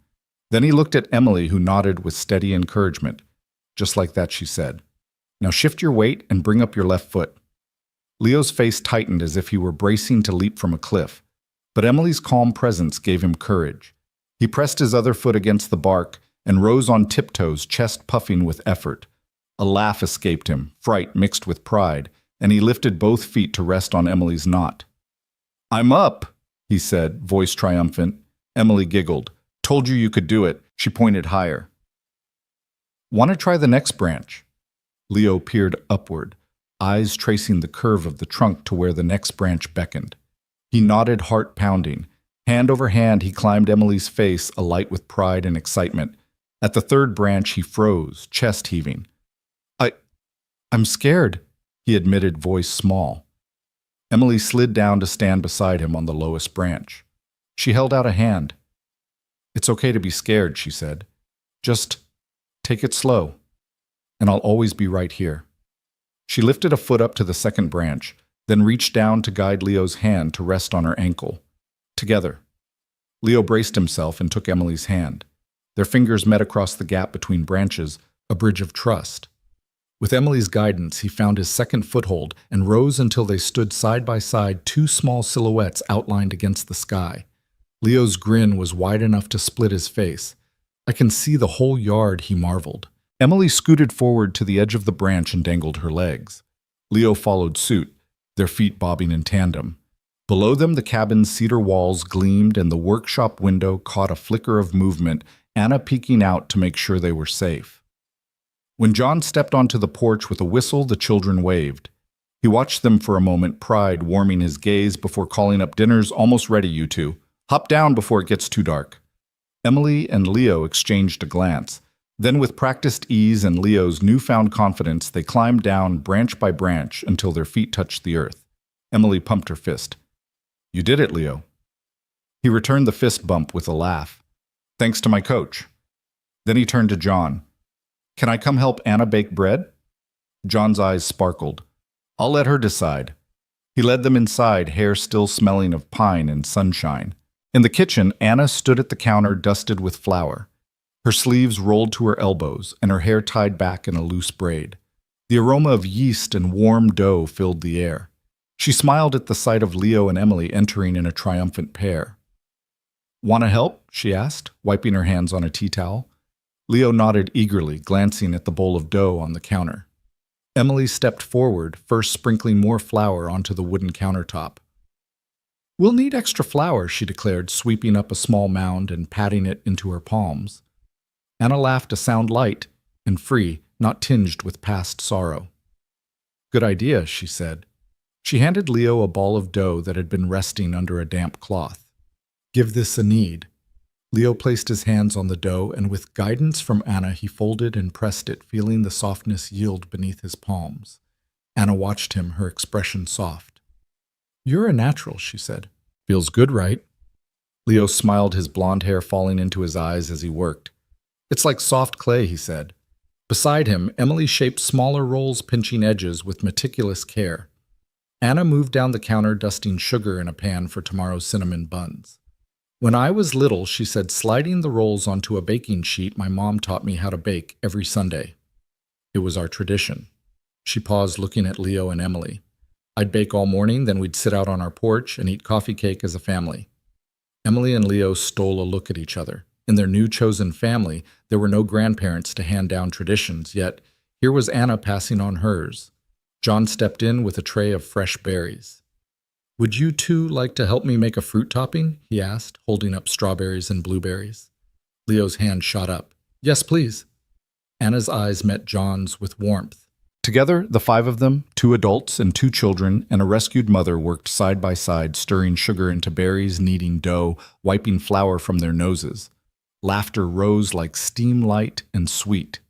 Then he looked at Emily, who nodded with steady encouragement. Just like that, she said. Now shift your weight and bring up your left foot. Leo's face tightened as if he were bracing to leap from a cliff, but Emily's calm presence gave him courage. He pressed his other foot against the bark and rose on tiptoes, chest puffing with effort. A laugh escaped him, fright mixed with pride, and he lifted both feet to rest on Emily's knot. I'm up, he said, voice triumphant. Emily giggled. Told you you could do it. She pointed higher. Want to try the next branch? Leo peered upward, eyes tracing the curve of the trunk to where the next branch beckoned. He nodded, heart pounding. Hand over hand, he climbed Emily's face, alight with pride and excitement. At the third branch, he froze, chest heaving. I'm scared, he admitted, voice small. Emily slid down to stand beside him on the lowest branch. She held out a hand. It's okay to be scared, she said. Just take it slow, and I'll always be right here. She lifted a foot up to the second branch, then reached down to guide Leo's hand to rest on her ankle. Together. Leo braced himself and took Emily's hand. Their fingers met across the gap between branches, a bridge of trust. With Emily's guidance, he found his second foothold and rose until they stood side by side, two small silhouettes outlined against the sky. Leo's grin was wide enough to split his face. "I can see the whole yard," he marveled. Emily scooted forward to the edge of the branch and dangled her legs. Leo followed suit, their feet bobbing in tandem. Below them, the cabin's cedar walls gleamed and the workshop window caught a flicker of movement, Anna peeking out to make sure they were safe. When John stepped onto the porch with a whistle, the children waved. He watched them for a moment, pride warming his gaze before calling up, "Dinner's almost ready, you two. Hop down before it gets too dark." Emily and Leo exchanged a glance. Then, with practiced ease and Leo's newfound confidence, they climbed down branch by branch until their feet touched the earth. Emily pumped her fist. "You did it, Leo." He returned the fist bump with a laugh. "Thanks to my coach." Then he turned to John. "Can I come help Anna bake bread?" John's eyes sparkled. "I'll let her decide." He led them inside, hair still smelling of pine and sunshine. In the kitchen, Anna stood at the counter dusted with flour. Her sleeves rolled to her elbows and her hair tied back in a loose braid. The aroma of yeast and warm dough filled the air. She smiled at the sight of Leo and Emily entering in a triumphant pair. "Want to help?" she asked, wiping her hands on a tea towel. Leo nodded eagerly, glancing at the bowl of dough on the counter. Emily stepped forward, first sprinkling more flour onto the wooden countertop. "We'll need extra flour," she declared, sweeping up a small mound and patting it into her palms. Anna laughed, a sound light and free, not tinged with past sorrow. "Good idea," she said. She handed Leo a ball of dough that had been resting under a damp cloth. "Give this a knead." Leo placed his hands on the dough, and with guidance from Anna, he folded and pressed it, feeling the softness yield beneath his palms. Anna watched him, her expression soft. "You're a natural," she said. "Feels good, right?" Leo smiled, his blonde hair falling into his eyes as he worked. "It's like soft clay," he said. Beside him, Emily shaped smaller rolls, pinching edges with meticulous care. Anna moved down the counter, dusting sugar in a pan for tomorrow's cinnamon buns. "When I was little," she said, sliding the rolls onto a baking sheet, "my mom taught me how to bake every Sunday. It was our tradition." She paused, looking at Leo and Emily. "I'd bake all morning, then we'd sit out on our porch and eat coffee cake as a family." Emily and Leo stole a look at each other. In their new chosen family, there were no grandparents to hand down traditions, yet here was Anna passing on hers. John stepped in with a tray of fresh berries. "Would you two like to help me make a fruit topping?" he asked, holding up strawberries and blueberries. Leo's hand shot up. "Yes, please." Anna's eyes met John's with warmth. Together, the five of them, 2 adults and 2 children, and a rescued mother worked side by side, stirring sugar into berries, kneading dough, wiping flour from their noses. Laughter rose like steam, light and sweet.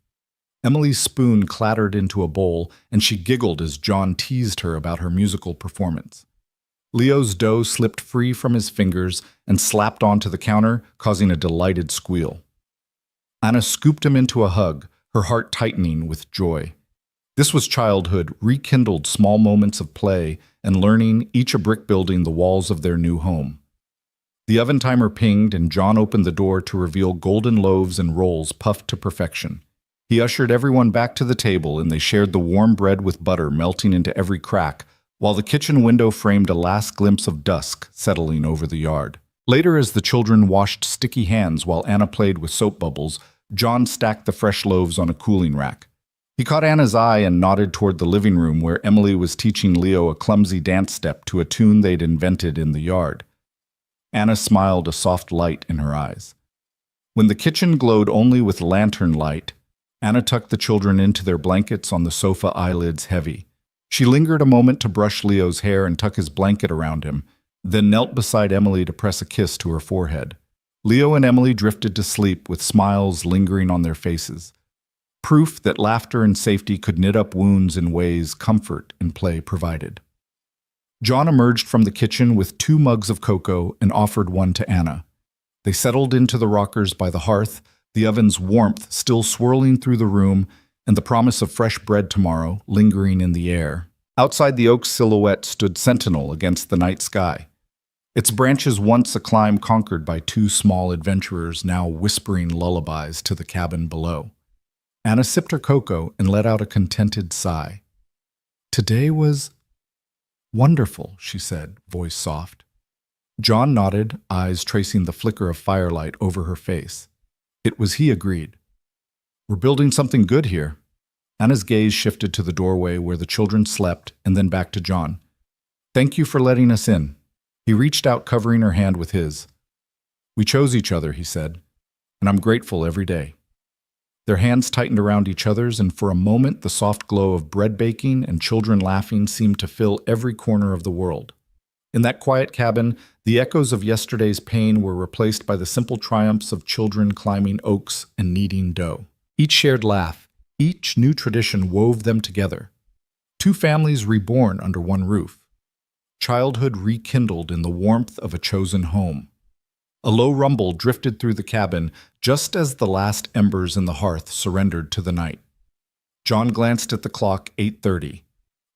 Emily's spoon clattered into a bowl, and she giggled as John teased her about her musical performance. Leo's dough slipped free from his fingers and slapped onto the counter, causing a delighted squeal. Anna scooped him into a hug, her heart tightening with joy. This was childhood, rekindled small moments of play and learning, each a brick building the walls of their new home. The oven timer pinged, and John opened the door to reveal golden loaves and rolls puffed to perfection. He ushered everyone back to the table, and they shared the warm bread with butter melting into every crack, while the kitchen window framed a last glimpse of dusk settling over the yard. Later, as the children washed sticky hands while Anna played with soap bubbles, John stacked the fresh loaves on a cooling rack. He caught Anna's eye and nodded toward the living room where Emily was teaching Leo a clumsy dance step to a tune they'd invented in the yard. Anna smiled, a soft light in her eyes. When the kitchen glowed only with lantern light, Anna tucked the children into their blankets on the sofa, eyelids heavy. She lingered a moment to brush Leo's hair and tuck his blanket around him, then knelt beside Emily to press a kiss to her forehead. Leo and Emily drifted to sleep with smiles lingering on their faces. Proof that laughter and safety could knit up wounds in ways comfort and play provided. John emerged from the kitchen with 2 mugs of cocoa and offered one to Anna. They settled into the rockers by the hearth, the oven's warmth still swirling through the room, and the promise of fresh bread tomorrow lingering in the air. Outside, the oak's silhouette stood sentinel against the night sky. Its branches, once a climb conquered by two small adventurers, now whispering lullabies to the cabin below. Anna sipped her cocoa and let out a contented sigh. "Today was wonderful," she said, voice soft. John nodded, eyes tracing the flicker of firelight over her face. It was he agreed. "We're building something good here." Anna's gaze shifted to the doorway where the children slept and then back to John. "Thank you for letting us in." He reached out, covering her hand with his. "We chose each other," he said, "and I'm grateful every day." Their hands tightened around each other's, and for a moment the soft glow of bread baking and children laughing seemed to fill every corner of the world. In that quiet cabin, the echoes of yesterday's pain were replaced by the simple triumphs of children climbing oaks and kneading dough. Each shared laugh, each new tradition wove them together. Two families reborn under one roof. Childhood rekindled in the warmth of a chosen home. A low rumble drifted through the cabin just as the last embers in the hearth surrendered to the night. John glanced at the clock, 8:30.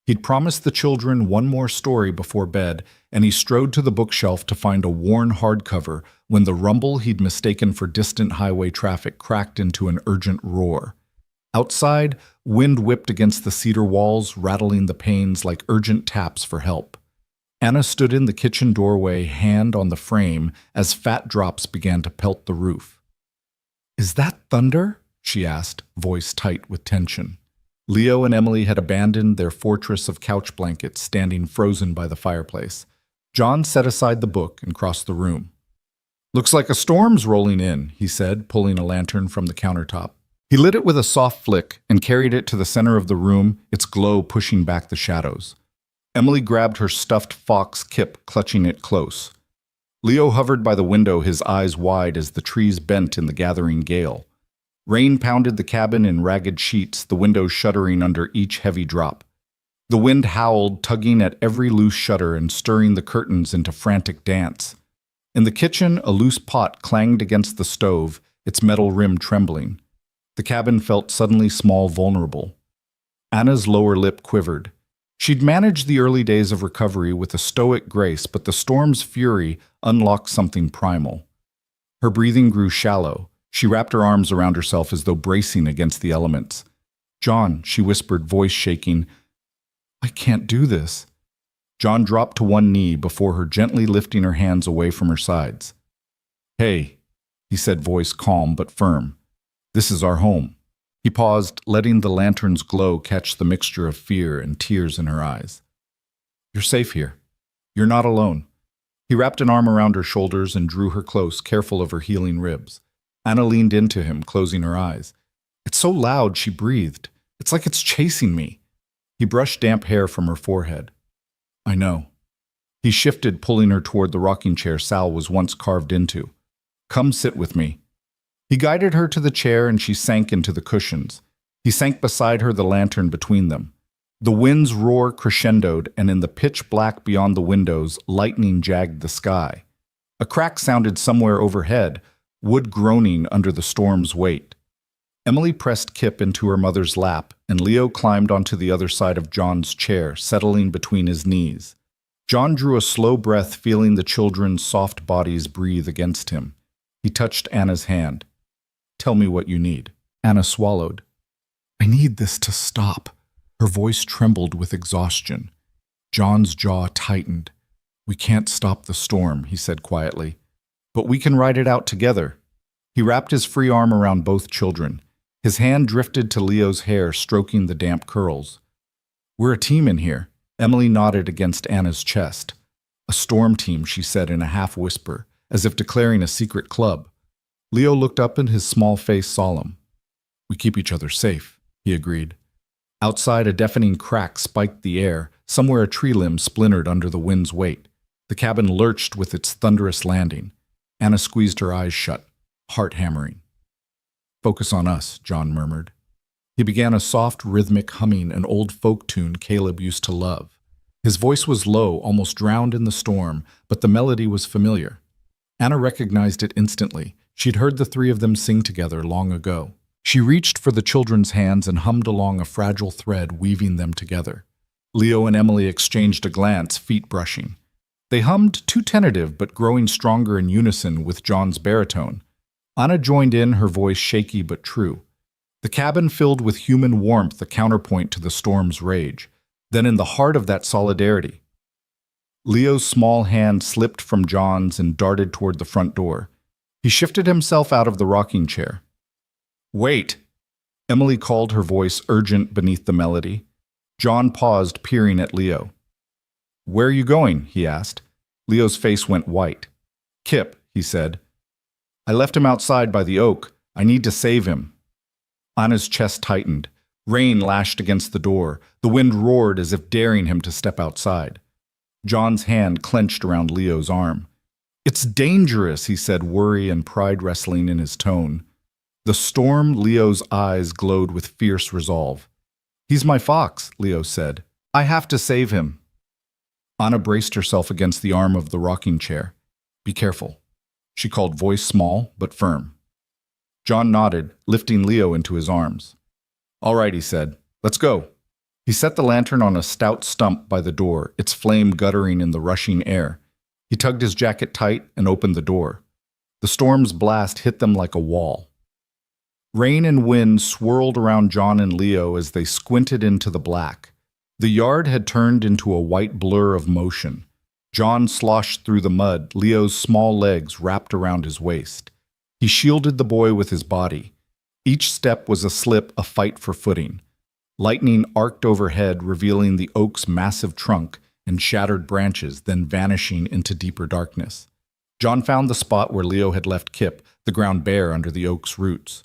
He'd promised the children one more story before bed, and he strode to the bookshelf to find a worn hardcover when the rumble he'd mistaken for distant highway traffic cracked into an urgent roar. Outside, wind whipped against the cedar walls, rattling the panes like urgent taps for help. Anna stood in the kitchen doorway, hand on the frame, as fat drops began to pelt the roof. "Is that thunder?" she asked, voice tight with tension. Leo and Emily had abandoned their fortress of couch blankets, standing frozen by the fireplace. John set aside the book and crossed the room. "Looks like a storm's rolling in," he said, pulling a lantern from the countertop. He lit it with a soft flick and carried it to the center of the room, its glow pushing back the shadows. Emily grabbed her stuffed fox Kip, clutching it close. Leo hovered by the window, his eyes wide as the trees bent in the gathering gale. Rain pounded the cabin in ragged sheets, the windows shuddering under each heavy drop. The wind howled, tugging at every loose shutter and stirring the curtains into frantic dance. In the kitchen, a loose pot clanged against the stove, its metal rim trembling. The cabin felt suddenly small, vulnerable. Anna's lower lip quivered. She'd managed the early days of recovery with a stoic grace, but the storm's fury unlocked something primal. Her breathing grew shallow. She wrapped her arms around herself as though bracing against the elements. "John," she whispered, voice shaking, "I can't do this." John dropped to one knee before her, gently lifting her hands away from her sides. "Hey," he said, voice calm but firm. "This is our home." He paused, letting the lantern's glow catch the mixture of fear and tears in her eyes. "You're safe here. You're not alone." He wrapped an arm around her shoulders and drew her close, careful of her healing ribs. Anna leaned into him, closing her eyes. "It's so loud," she breathed. "It's like it's chasing me." He brushed damp hair from her forehead. "I know." He shifted, pulling her toward the rocking chair Sal was once carved into. "Come sit with me." He guided her to the chair and she sank into the cushions. He sank beside her, the lantern between them. The wind's roar crescendoed, and in the pitch black beyond the windows, lightning jagged the sky. A crack sounded somewhere overhead, wood groaning under the storm's weight. Emily pressed Kip into her mother's lap, and Leo climbed onto the other side of John's chair, settling between his knees. John drew a slow breath, feeling the children's soft bodies breathe against him. He touched Anna's hand. "Tell me what you need." Anna swallowed. "I need this to stop." Her voice trembled with exhaustion. John's jaw tightened. "We can't stop the storm," he said quietly. "But we can ride it out together." He wrapped his free arm around both children. His hand drifted to Leo's hair, stroking the damp curls. "We're a team in here." Emily nodded against Anna's chest. "A storm team," she said in a half-whisper, as if declaring a secret club. Leo looked up in his small face solemn. "We keep each other safe," he agreed. Outside, a deafening crack spiked the air. Somewhere a tree limb splintered under the wind's weight. The cabin lurched with its thunderous landing. Anna squeezed her eyes shut, heart hammering. "Focus on us," John murmured. He began a soft, rhythmic humming, an old folk tune Caleb used to love. His voice was low, almost drowned in the storm, but the melody was familiar. Anna recognized it instantly. She'd heard the three of them sing together long ago. She reached for the children's hands and hummed along a fragile thread, weaving them together. Leo and Emily exchanged a glance, feet brushing. They hummed, too tentative but growing stronger in unison with John's baritone. Anna joined in, her voice shaky but true. The cabin filled with human warmth, a counterpoint to the storm's rage. Then in the heart of that solidarity, Leo's small hand slipped from John's and darted toward the front door. He shifted himself out of the rocking chair. "Wait!" Emily called, her voice urgent beneath the melody. John paused, peering at Leo. "Where are you going?" he asked. Leo's face went white. "Kip," he said. "I left him outside by the oak. I need to save him." Anna's chest tightened. Rain lashed against the door. The wind roared as if daring him to step outside. John's hand clenched around Leo's arm. "It's dangerous," he said, worry and pride wrestling in his tone. The storm, Leo's eyes glowed with fierce resolve. "He's my fox," Leo said. "I have to save him." Anna braced herself against the arm of the rocking chair. "Be careful," she called, voice small but firm. John nodded, lifting Leo into his arms. "All right," he said. "Let's go." He set the lantern on a stout stump by the door, its flame guttering in the rushing air. He tugged his jacket tight and opened the door. The storm's blast hit them like a wall. Rain and wind swirled around John and Leo as they squinted into the black. The yard had turned into a white blur of motion. John sloshed through the mud, Leo's small legs wrapped around his waist. He shielded the boy with his body. Each step was a slip, a fight for footing. Lightning arced overhead, revealing the oak's massive trunk and shattered branches, then vanishing into deeper darkness. John found the spot where Leo had left Kip, the ground bare under the oak's roots.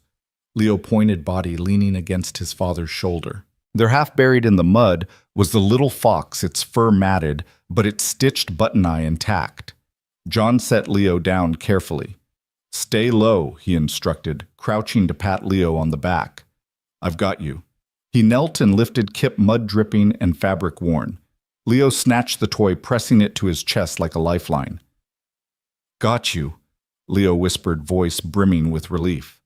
Leo pointed body leaning against his father's shoulder. There, half buried in the mud, was the little fox, its fur matted, but its stitched button eye intact. John set Leo down carefully. "Stay low," he instructed, crouching to pat Leo on the back. "I've got you." He knelt and lifted Kip, mud-dripping and fabric-worn. Leo snatched the toy, pressing it to his chest like a lifeline. "Got you," Leo whispered, voice brimming with relief.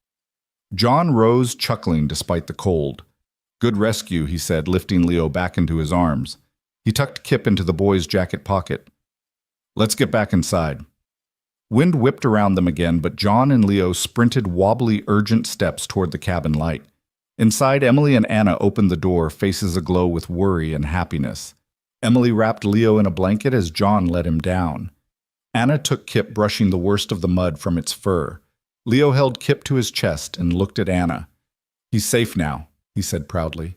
John rose, chuckling despite the cold. "Good rescue," he said, lifting Leo back into his arms. He tucked Kip into the boy's jacket pocket. "Let's get back inside." Wind whipped around them again, but John and Leo sprinted wobbly, urgent steps toward the cabin light. Inside, Emily and Anna opened the door, faces aglow with worry and happiness. Emily wrapped Leo in a blanket as John let him down. Anna took Kip, brushing the worst of the mud from its fur. Leo held Kip to his chest and looked at Anna. "He's safe now," he said proudly.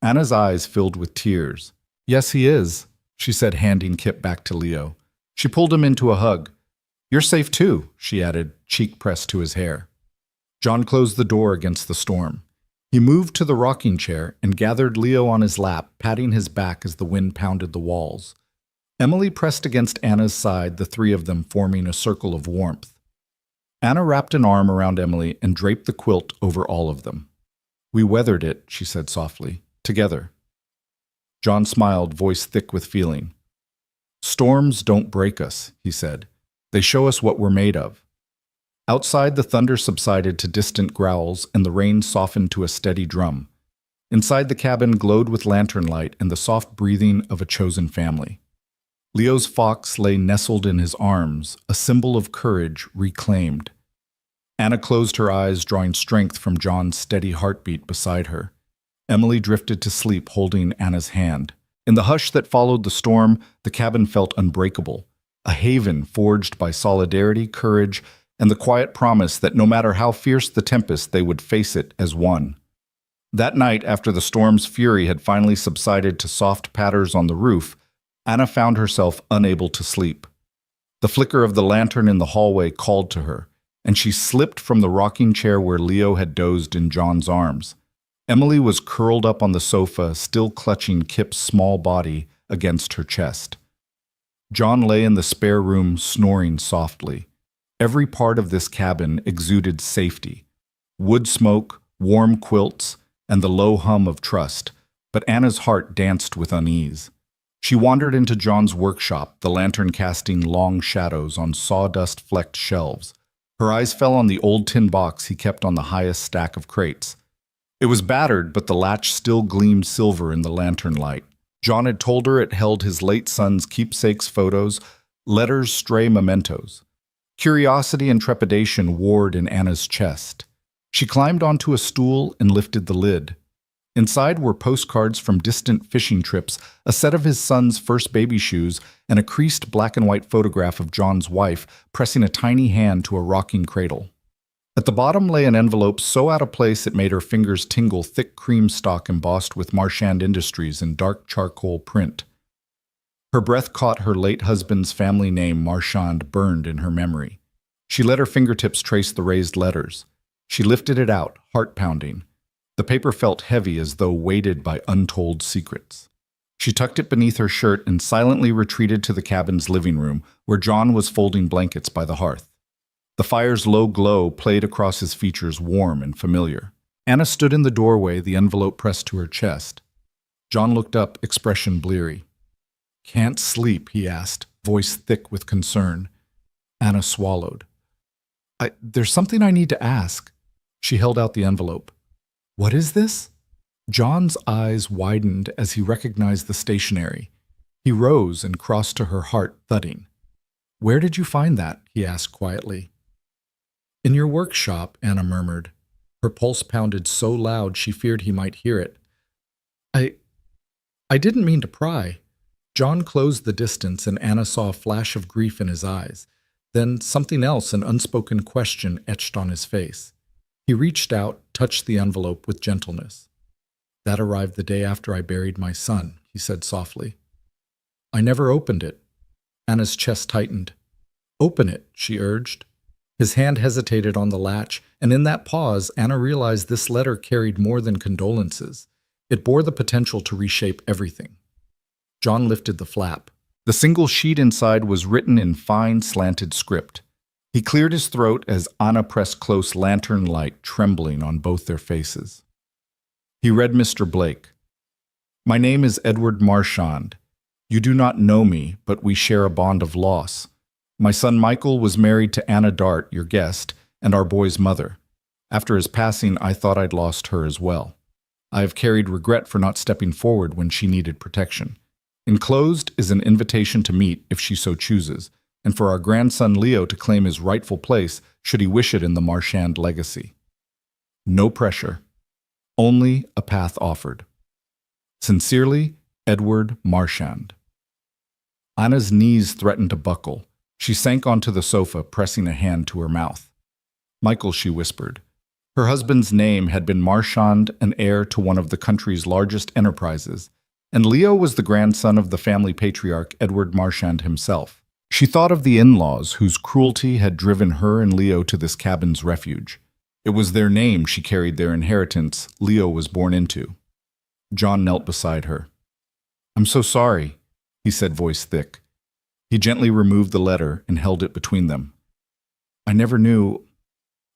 Anna's eyes filled with tears. "Yes, he is," she said, handing Kip back to Leo. She pulled him into a hug. "You're safe too," she added, cheek pressed to his hair. John closed the door against the storm. He moved to the rocking chair and gathered Leo on his lap, patting his back as the wind pounded the walls. Emily pressed against Anna's side, the three of them forming a circle of warmth. Anna wrapped an arm around Emily and draped the quilt over all of them. "We weathered it," she said softly, "together." John smiled, voice thick with feeling. "Storms don't break us," he said. "They show us what we're made of." Outside, the thunder subsided to distant growls, and the rain softened to a steady drum. Inside, the cabin glowed with lantern light and the soft breathing of a chosen family. Leo's fox lay nestled in his arms, a symbol of courage reclaimed. Anna closed her eyes, drawing strength from John's steady heartbeat beside her. Emily drifted to sleep, holding Anna's hand. In the hush that followed the storm, the cabin felt unbreakable, a haven forged by solidarity, courage, and the quiet promise that no matter how fierce the tempest, they would face it as one. That night, after the storm's fury had finally subsided to soft patters on the roof, Anna found herself unable to sleep. The flicker of the lantern in the hallway called to her, and she slipped from the rocking chair where Leo had dozed in John's arms. Emily was curled up on the sofa, still clutching Kip's small body against her chest. John lay in the spare room, snoring softly. Every part of this cabin exuded safety. Wood smoke, warm quilts, and the low hum of trust, but Anna's heart danced with unease. She wandered into John's workshop, the lantern casting long shadows on sawdust-flecked shelves. Her eyes fell on the old tin box he kept on the highest stack of crates. It was battered, but the latch still gleamed silver in the lantern light. John had told her it held his late son's keepsakes photos, letters, stray mementos. Curiosity and trepidation warred in Anna's chest. She climbed onto a stool and lifted the lid. Inside were postcards from distant fishing trips, a set of his son's first baby shoes, and a creased black and white photograph of John's wife pressing a tiny hand to a rocking cradle. At the bottom lay an envelope so out of place it made her fingers tingle, thick cream stock embossed with Marchand Industries in dark charcoal print. Her breath caught her late husband's family name, Marchand, burned in her memory. She let her fingertips trace the raised letters. She lifted it out, heart pounding. The paper felt heavy as though weighted by untold secrets. She tucked it beneath her shirt and silently retreated to the cabin's living room, where John was folding blankets by the hearth. The fire's low glow played across his features, warm and familiar. Anna stood in the doorway, the envelope pressed to her chest. John looked up, expression bleary. "Can't sleep?" he asked, voice thick with concern. Anna swallowed. There's something I need to ask." She held out the envelope. "What is this?" John's eyes widened as he recognized the stationery. He rose and crossed to her, heart thudding. "Where did you find that?" he asked quietly. "In your workshop," Anna murmured. Her pulse pounded so loud she feared he might hear it. I didn't mean to pry." John closed the distance, and Anna saw a flash of grief in his eyes. Then something else, an unspoken question, etched on his face. He reached out, touched the envelope with gentleness. "That arrived the day after I buried my son," he said softly. "I never opened it." Anna's chest tightened. "Open it," she urged. His hand hesitated on the latch, and in that pause, Anna realized this letter carried more than condolences. It bore the potential to reshape everything. John lifted the flap. The single sheet inside was written in fine, slanted script. He cleared his throat as Anna pressed close, lantern light trembling on both their faces. He read Mr. Blake. "My name is Edward Marchand. You do not know me, but we share a bond of loss. My son Michael was married to Anna Dart, your guest, and our boy's mother. After his passing, I thought I'd lost her as well. I have carried regret for not stepping forward when she needed protection. Enclosed is an invitation to meet, if she so chooses, and for our grandson Leo to claim his rightful place should he wish it in the Marchand legacy. No pressure, only a path offered. Sincerely, Edward Marchand." Anna's knees threatened to buckle. She sank onto the sofa, pressing a hand to her mouth. "Michael," she whispered. Her husband's name had been Marchand, an heir to one of the country's largest enterprises, and Leo was the grandson of the family patriarch Edward Marchand himself. She thought of the in-laws whose cruelty had driven her and Leo to this cabin's refuge. It was their name she carried, their inheritance Leo was born into. John knelt beside her. "I'm so sorry," he said, voice thick. He gently removed the letter and held it between them. "I never knew.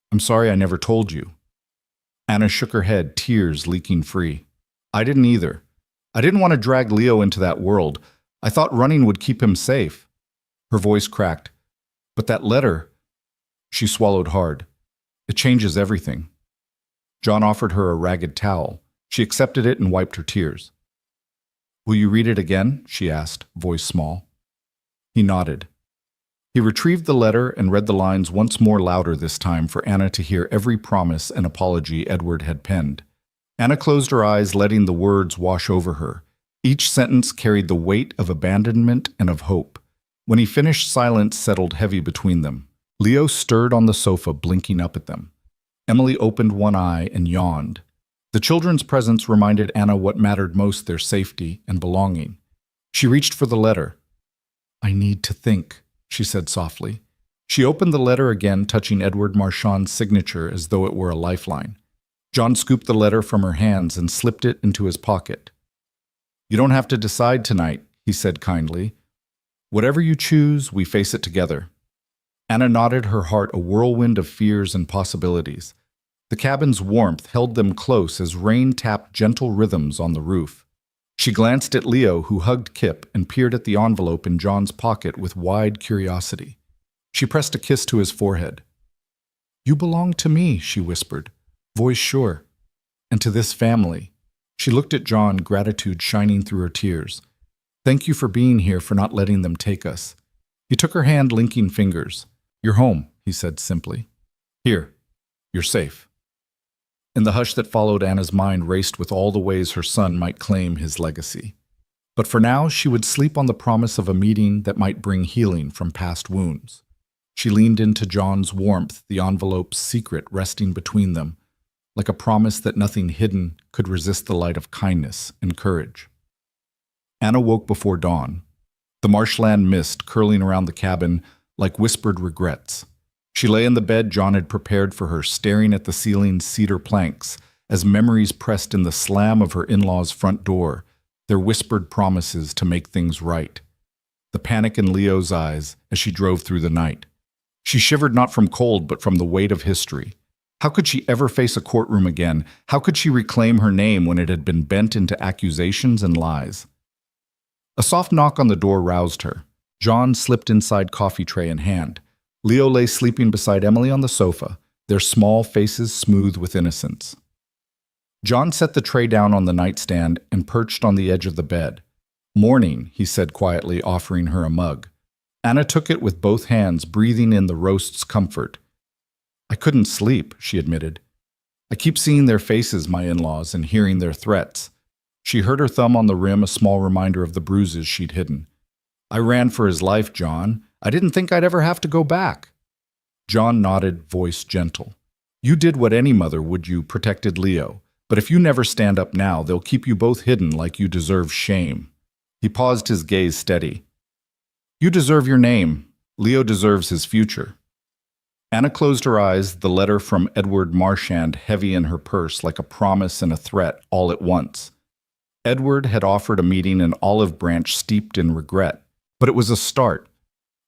I'm sorry I never told you." Anna shook her head, tears leaking free. "I didn't either. I didn't want to drag Leo into that world. I thought running would keep him safe." Her voice cracked. "But that letter..." She swallowed hard. "It changes everything." John offered her a ragged towel. She accepted it and wiped her tears. "Will you read it again?" she asked, voice small. He nodded. He retrieved the letter and read the lines once more, louder this time, for Anna to hear every promise and apology Edward had penned. Anna closed her eyes, letting the words wash over her. Each sentence carried the weight of abandonment and of hope. When he finished, silence settled heavy between them. Leo stirred on the sofa, blinking up at them. Emily opened one eye and yawned. The children's presence reminded Anna what mattered most, their safety and belonging. She reached for the letter. "I need to think," she said softly. She opened the letter again, touching Edward Marchand's signature as though it were a lifeline. John scooped the letter from her hands and slipped it into his pocket. "You don't have to decide tonight," he said kindly. "Whatever you choose, we face it together." Anna nodded, her heart a whirlwind of fears and possibilities. The cabin's warmth held them close as rain tapped gentle rhythms on the roof. She glanced at Leo, who hugged Kip, and peered at the envelope in John's pocket with wide curiosity. She pressed a kiss to his forehead. You belong to me, she whispered, voice sure, and to this family. She looked at John, gratitude shining through her tears. Thank you for being here, for not letting them take us. He took her hand, linking fingers. You're home, he said simply. Here, you're safe. In the hush that followed, Anna's mind raced with all the ways her son might claim his legacy. But for now, she would sleep on the promise of a meeting that might bring healing from past wounds. She leaned into John's warmth, the envelope's secret resting between them, like a promise that nothing hidden could resist the light of kindness and courage. Anna woke before dawn, the marshland mist curling around the cabin like whispered regrets. She lay in the bed John had prepared for her, staring at the ceiling's cedar planks as memories pressed in the slam of her in-laws' front door, their whispered promises to make things right. The panic in Leo's eyes as she drove through the night. She shivered not from cold but from the weight of history. How could she ever face a courtroom again? How could she reclaim her name when it had been bent into accusations and lies? A soft knock on the door roused her. John slipped inside, coffee tray in hand. Leo lay sleeping beside Emily on the sofa, their small faces smooth with innocence. John set the tray down on the nightstand and perched on the edge of the bed. Morning, he said quietly, offering her a mug. Anna took it with both hands, breathing in the roast's comfort. I couldn't sleep, she admitted. I keep seeing their faces, my in-laws, and hearing their threats. She hurt her thumb on the rim, a small reminder of the bruises she'd hidden. I ran for his life, John. I didn't think I'd ever have to go back. John nodded, voice gentle. You did what any mother would. You protected Leo. But if you never stand up now, they'll keep you both hidden like you deserve shame. He paused, his gaze steady. You deserve your name. Leo deserves his future. Anna closed her eyes, the letter from Edward Marchand heavy in her purse like a promise and a threat all at once. Edward had offered a meeting in Olive Branch steeped in regret, but it was a start.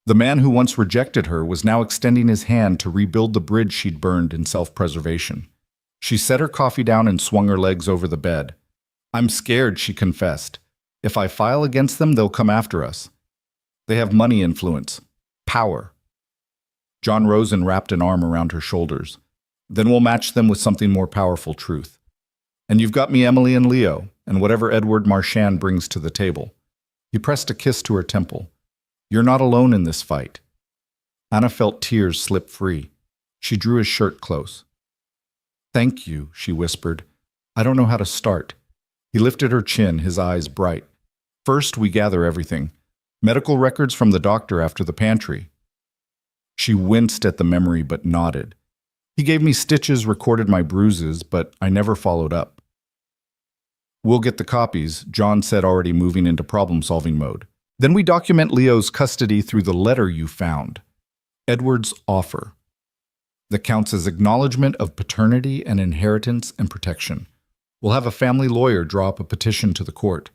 The man who once rejected her was now extending his hand to rebuild the bridge she'd burned in self-preservation. She set her coffee down and swung her legs over the bed. I'm scared, she confessed. If I file against them, they'll come after us. They have money influence, power. John rose and wrapped an arm around her shoulders. Then we'll match them with something more powerful, truth. And you've got me, Emily and Leo, and whatever Edward Marchand brings to the table. He pressed a kiss to her temple. You're not alone in this fight. Anna felt tears slip free. She drew his shirt close. Thank you, she whispered. I don't know how to start. He lifted her chin, his eyes bright. First, we gather everything. Medical records from the doctor after the pantry. She winced at the memory but nodded. He gave me stitches, recorded my bruises, but I never followed up. We'll get the copies, John said, already moving into problem-solving mode. Then we document Leo's custody through the letter you found. Edward's offer. That counts as acknowledgement of paternity and inheritance and protection. We'll have a family lawyer draw up a petition to the court.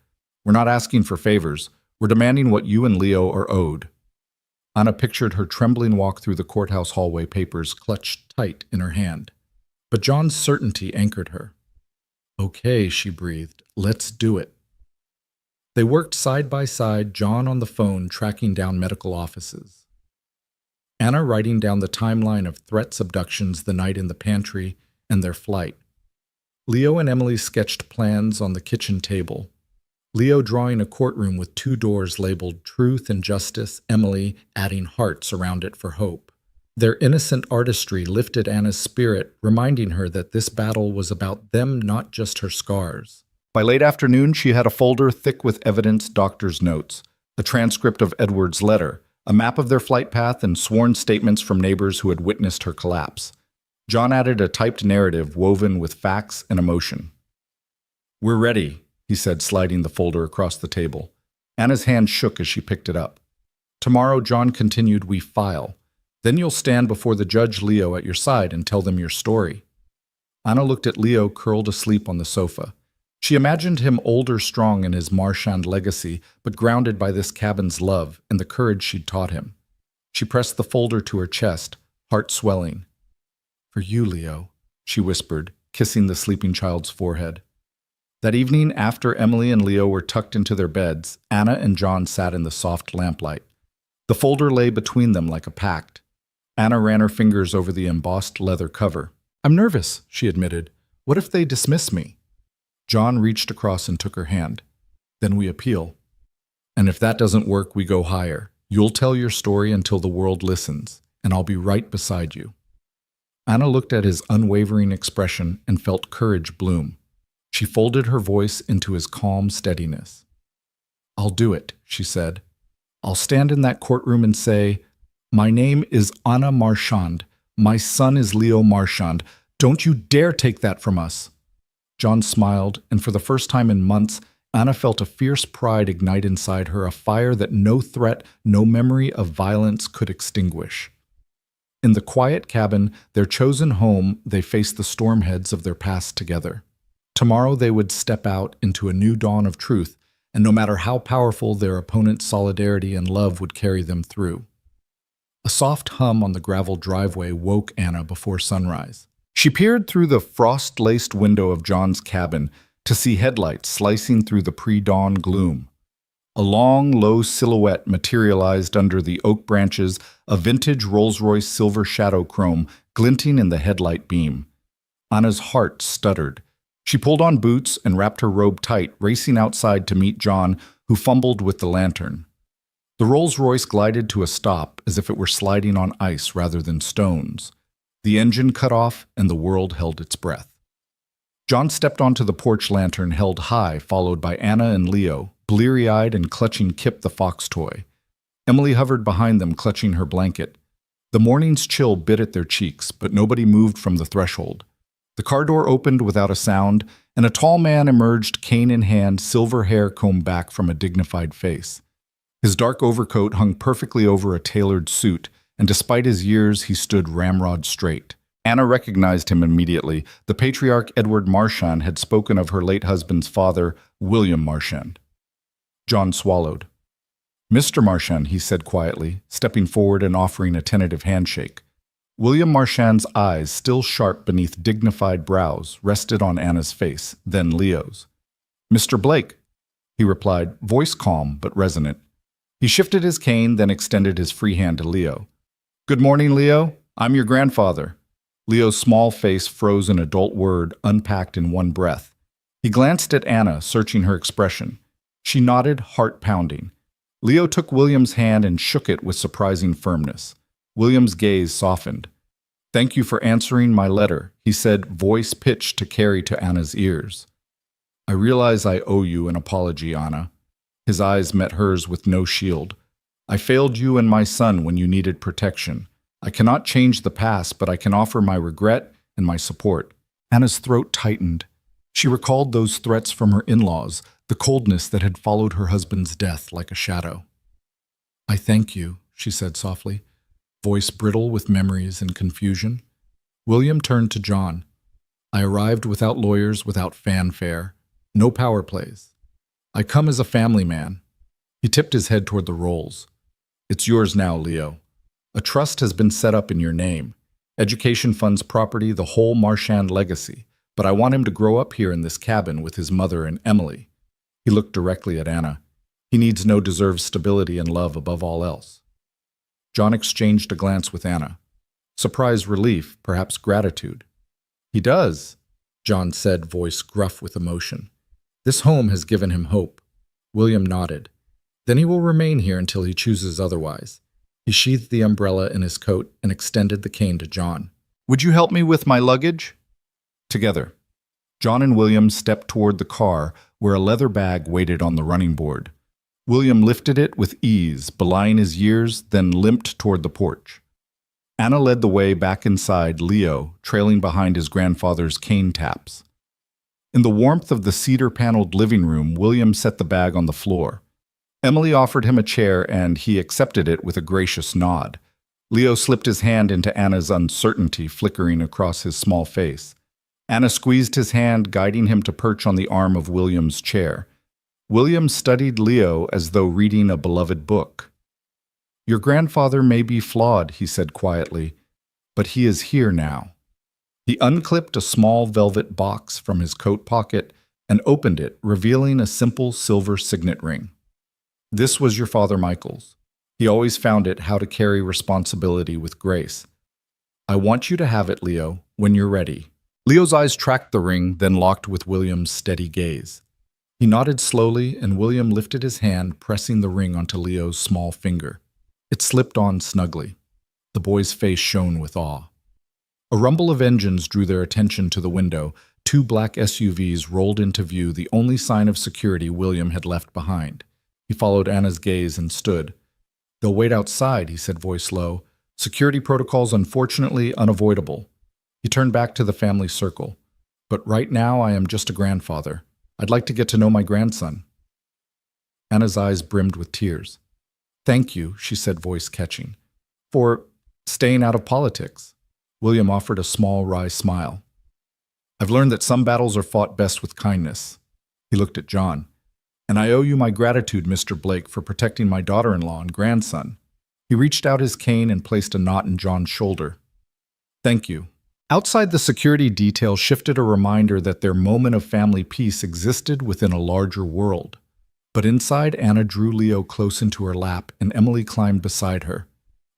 We're not asking for favors. We're demanding what you and Leo are owed. Anna pictured her trembling walk through the courthouse hallway, papers clutched tight in her hand. But John's certainty anchored her. Okay, she breathed. Let's do it. They worked side by side, John on the phone tracking down medical offices. Anna writing down the timeline of threats, abductions, the night in the pantry, and their flight. Leo and Emily sketched plans on the kitchen table. Leo drawing a courtroom with 2 doors labeled Truth and Justice, Emily adding hearts around it for hope. Their innocent artistry lifted Anna's spirit, reminding her that this battle was about them, not just her scars. By late afternoon, she had a folder thick with evidence, doctor's notes, a transcript of Edward's letter, a map of their flight path, and sworn statements from neighbors who had witnessed her collapse. John added a typed narrative woven with facts and emotion. We're ready, he said, sliding the folder across the table. Anna's hand shook as she picked it up. Tomorrow, John continued, we file. Then you'll stand before the judge, Leo, at your side and tell them your story. Anna looked at Leo curled asleep on the sofa. She imagined him older, strong in his Marchand legacy, but grounded by this cabin's love and the courage she'd taught him. She pressed the folder to her chest, heart swelling. For you, Leo, she whispered, kissing the sleeping child's forehead. That evening, after Emily and Leo were tucked into their beds, Anna and John sat in the soft lamplight. The folder lay between them like a pact. Anna ran her fingers over the embossed leather cover. I'm nervous, she admitted. What if they dismiss me? John reached across and took her hand. Then we appeal. And if that doesn't work, we go higher. You'll tell your story until the world listens, and I'll be right beside you. Anna looked at his unwavering expression and felt courage bloom. She folded her voice into his calm steadiness. I'll do it, she said. I'll stand in that courtroom and say, my name is Anna Marchand. My son is Leo Marchand. Don't you dare take that from us. John smiled, and for the first time in months, Anna felt a fierce pride ignite inside her, a fire that no threat, no memory of violence could extinguish. In the quiet cabin, their chosen home, they faced the stormheads of their past together. Tomorrow they would step out into a new dawn of truth, and no matter how powerful their opponent's solidarity and love would carry them through. A soft hum on the gravel driveway woke Anna before sunrise. She peered through the frost-laced window of John's cabin to see headlights slicing through the pre-dawn gloom. A long, low silhouette materialized under the oak branches, a vintage Rolls-Royce silver shadow chrome glinting in the headlight beam. Anna's heart stuttered. She pulled on boots and wrapped her robe tight, racing outside to meet John, who fumbled with the lantern. The Rolls-Royce glided to a stop as if it were sliding on ice rather than stones. The engine cut off and the world held its breath. John stepped onto the porch lantern held high, followed by Anna and Leo, bleary-eyed and clutching Kip the fox toy. Emily hovered behind them, clutching her blanket. The morning's chill bit at their cheeks, but nobody moved from the threshold. The car door opened without a sound, and a tall man emerged, cane in hand, silver hair combed back from a dignified face. His dark overcoat hung perfectly over a tailored suit, and despite his years, he stood ramrod straight. Anna recognized him immediately. The patriarch Edward Marchand had spoken of her late husband's father, William Marchand. John swallowed. Mr. Marchand, he said quietly, stepping forward and offering a tentative handshake. William Marchand's eyes, still sharp beneath dignified brows, rested on Anna's face, then Leo's. Mr. Blake, he replied, voice calm but resonant. He shifted his cane, then extended his free hand to Leo. Good morning, Leo. I'm your grandfather. Leo's small face froze an adult word unpacked in one breath. He glanced at Anna, searching her expression. She nodded, heart pounding. Leo took William's hand and shook it with surprising firmness. William's gaze softened. Thank you for answering my letter, he said, voice pitched to carry to Anna's ears. I realize I owe you an apology, Anna. His eyes met hers with no shield. I failed you and my son when you needed protection. I cannot change the past, but I can offer my regret and my support. Anna's throat tightened. She recalled those threats from her in-laws, the coldness that had followed her husband's death like a shadow. I thank you, she said softly, voice brittle with memories and confusion. William turned to John. I arrived without lawyers, without fanfare, no power plays. I come as a family man. He tipped his head toward the rolls. It's yours now, Leo. A trust has been set up in your name. Education funds property, the whole Marchand legacy. But I want him to grow up here in this cabin with his mother and Emily. He looked directly at Anna. He needs no deserved stability and love above all else. John exchanged a glance with Anna. Surprised relief, perhaps gratitude. He does, John said, voice gruff with emotion. This home has given him hope. William nodded. Then he will remain here until he chooses otherwise. He sheathed the umbrella in his coat and extended the cane to John. Would you help me with my luggage? Together. John and William stepped toward the car, where a leather bag waited on the running board. William lifted it with ease, belying his years, then limped toward the porch. Anna led the way back inside, Leo trailing behind his grandfather's cane taps. In the warmth of the cedar-paneled living room, William set the bag on the floor. Emily offered him a chair, and he accepted it with a gracious nod. Leo slipped his hand into Anna's uncertainty flickering across his small face. Anna squeezed his hand, guiding him to perch on the arm of William's chair. William studied Leo as though reading a beloved book. Your grandfather may be flawed, he said quietly, but he is here now. He unclipped a small velvet box from his coat pocket and opened it, revealing a simple silver signet ring. This was your father Michael's. He always found it how to carry responsibility with grace. I want you to have it, Leo, when you're ready. Leo's eyes tracked the ring, then locked with William's steady gaze. He nodded slowly, and William lifted his hand, pressing the ring onto Leo's small finger. It slipped on snugly. The boy's face shone with awe. A rumble of engines drew their attention to the window. Two black SUVs rolled into view, the only sign of security William had left behind. He followed Anna's gaze and stood. "They'll wait outside," he said, voice low. "Security protocols unfortunately unavoidable." He turned back to the family circle. "But right now I am just a grandfather. I'd like to get to know my grandson." Anna's eyes brimmed with tears. "Thank you," she said, voice catching, "for staying out of politics." William offered a small, wry smile. "I've learned that some battles are fought best with kindness." He looked at John. "And I owe you my gratitude, Mr. Blake, for protecting my daughter-in-law and grandson." He reached out his cane and placed a knot in John's shoulder. "Thank you." Outside, the security detail shifted, a reminder that their moment of family peace existed within a larger world. But inside, Anna drew Leo close into her lap, and Emily climbed beside her.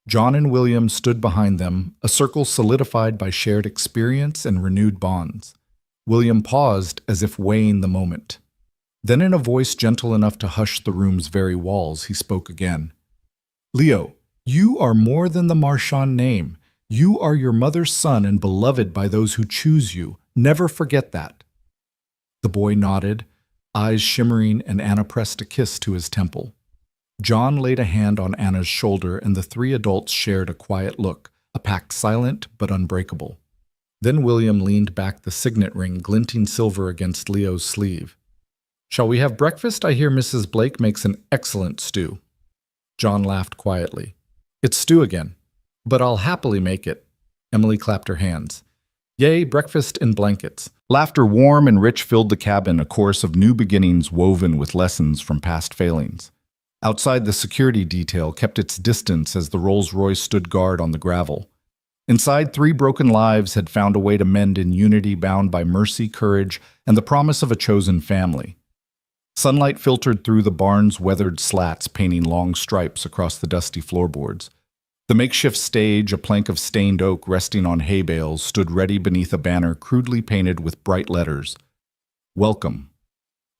John and William stood behind them, a circle solidified by shared experience and renewed bonds. William paused as if weighing the moment. Then, in a voice gentle enough to hush the room's very walls, he spoke again. "Leo, you are more than the Marchand name. You are your mother's son and beloved by those who choose you. Never forget that." The boy nodded, eyes shimmering, and Anna pressed a kiss to his temple. John laid a hand on Anna's shoulder, and the three adults shared a quiet look, a pact silent but unbreakable. Then William leaned back, the signet ring glinting silver against Leo's sleeve. "Shall we have breakfast? I hear Mrs. Blake makes an excellent stew." John laughed quietly. "It's stew again. But I'll happily make it." Emily clapped her hands. "Yay, breakfast in blankets." Laughter warm and rich filled the cabin, a chorus of new beginnings woven with lessons from past failings. Outside, the security detail kept its distance as the Rolls-Royce stood guard on the gravel. Inside, three broken lives had found a way to mend in unity, bound by mercy, courage, and the promise of a chosen family. Sunlight filtered through the barn's weathered slats, painting long stripes across the dusty floorboards. The makeshift stage, a plank of stained oak resting on hay bales, stood ready beneath a banner crudely painted with bright letters. "Welcome."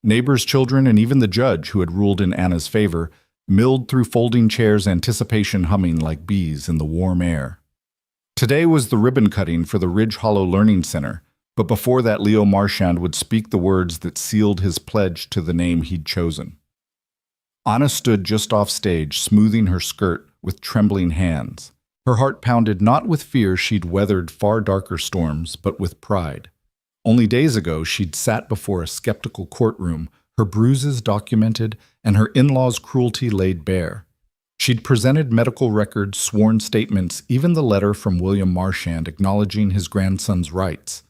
Neighbors, children, and even the judge, who had ruled in Anna's favor, milled through folding chairs, anticipation humming like bees in the warm air. Today was the ribbon cutting for the Ridge Hollow Learning Center, but before that Leo Marchand would speak the words that sealed his pledge to the name he'd chosen. Anna stood just off stage, smoothing her skirt with trembling hands. Her heart pounded not with fear, she'd weathered far darker storms, but with pride. Only days ago, she'd sat before a skeptical courtroom, her bruises documented and her in-laws' cruelty laid bare. She'd presented medical records, sworn statements, even the letter from William Marchand acknowledging his grandson's rights.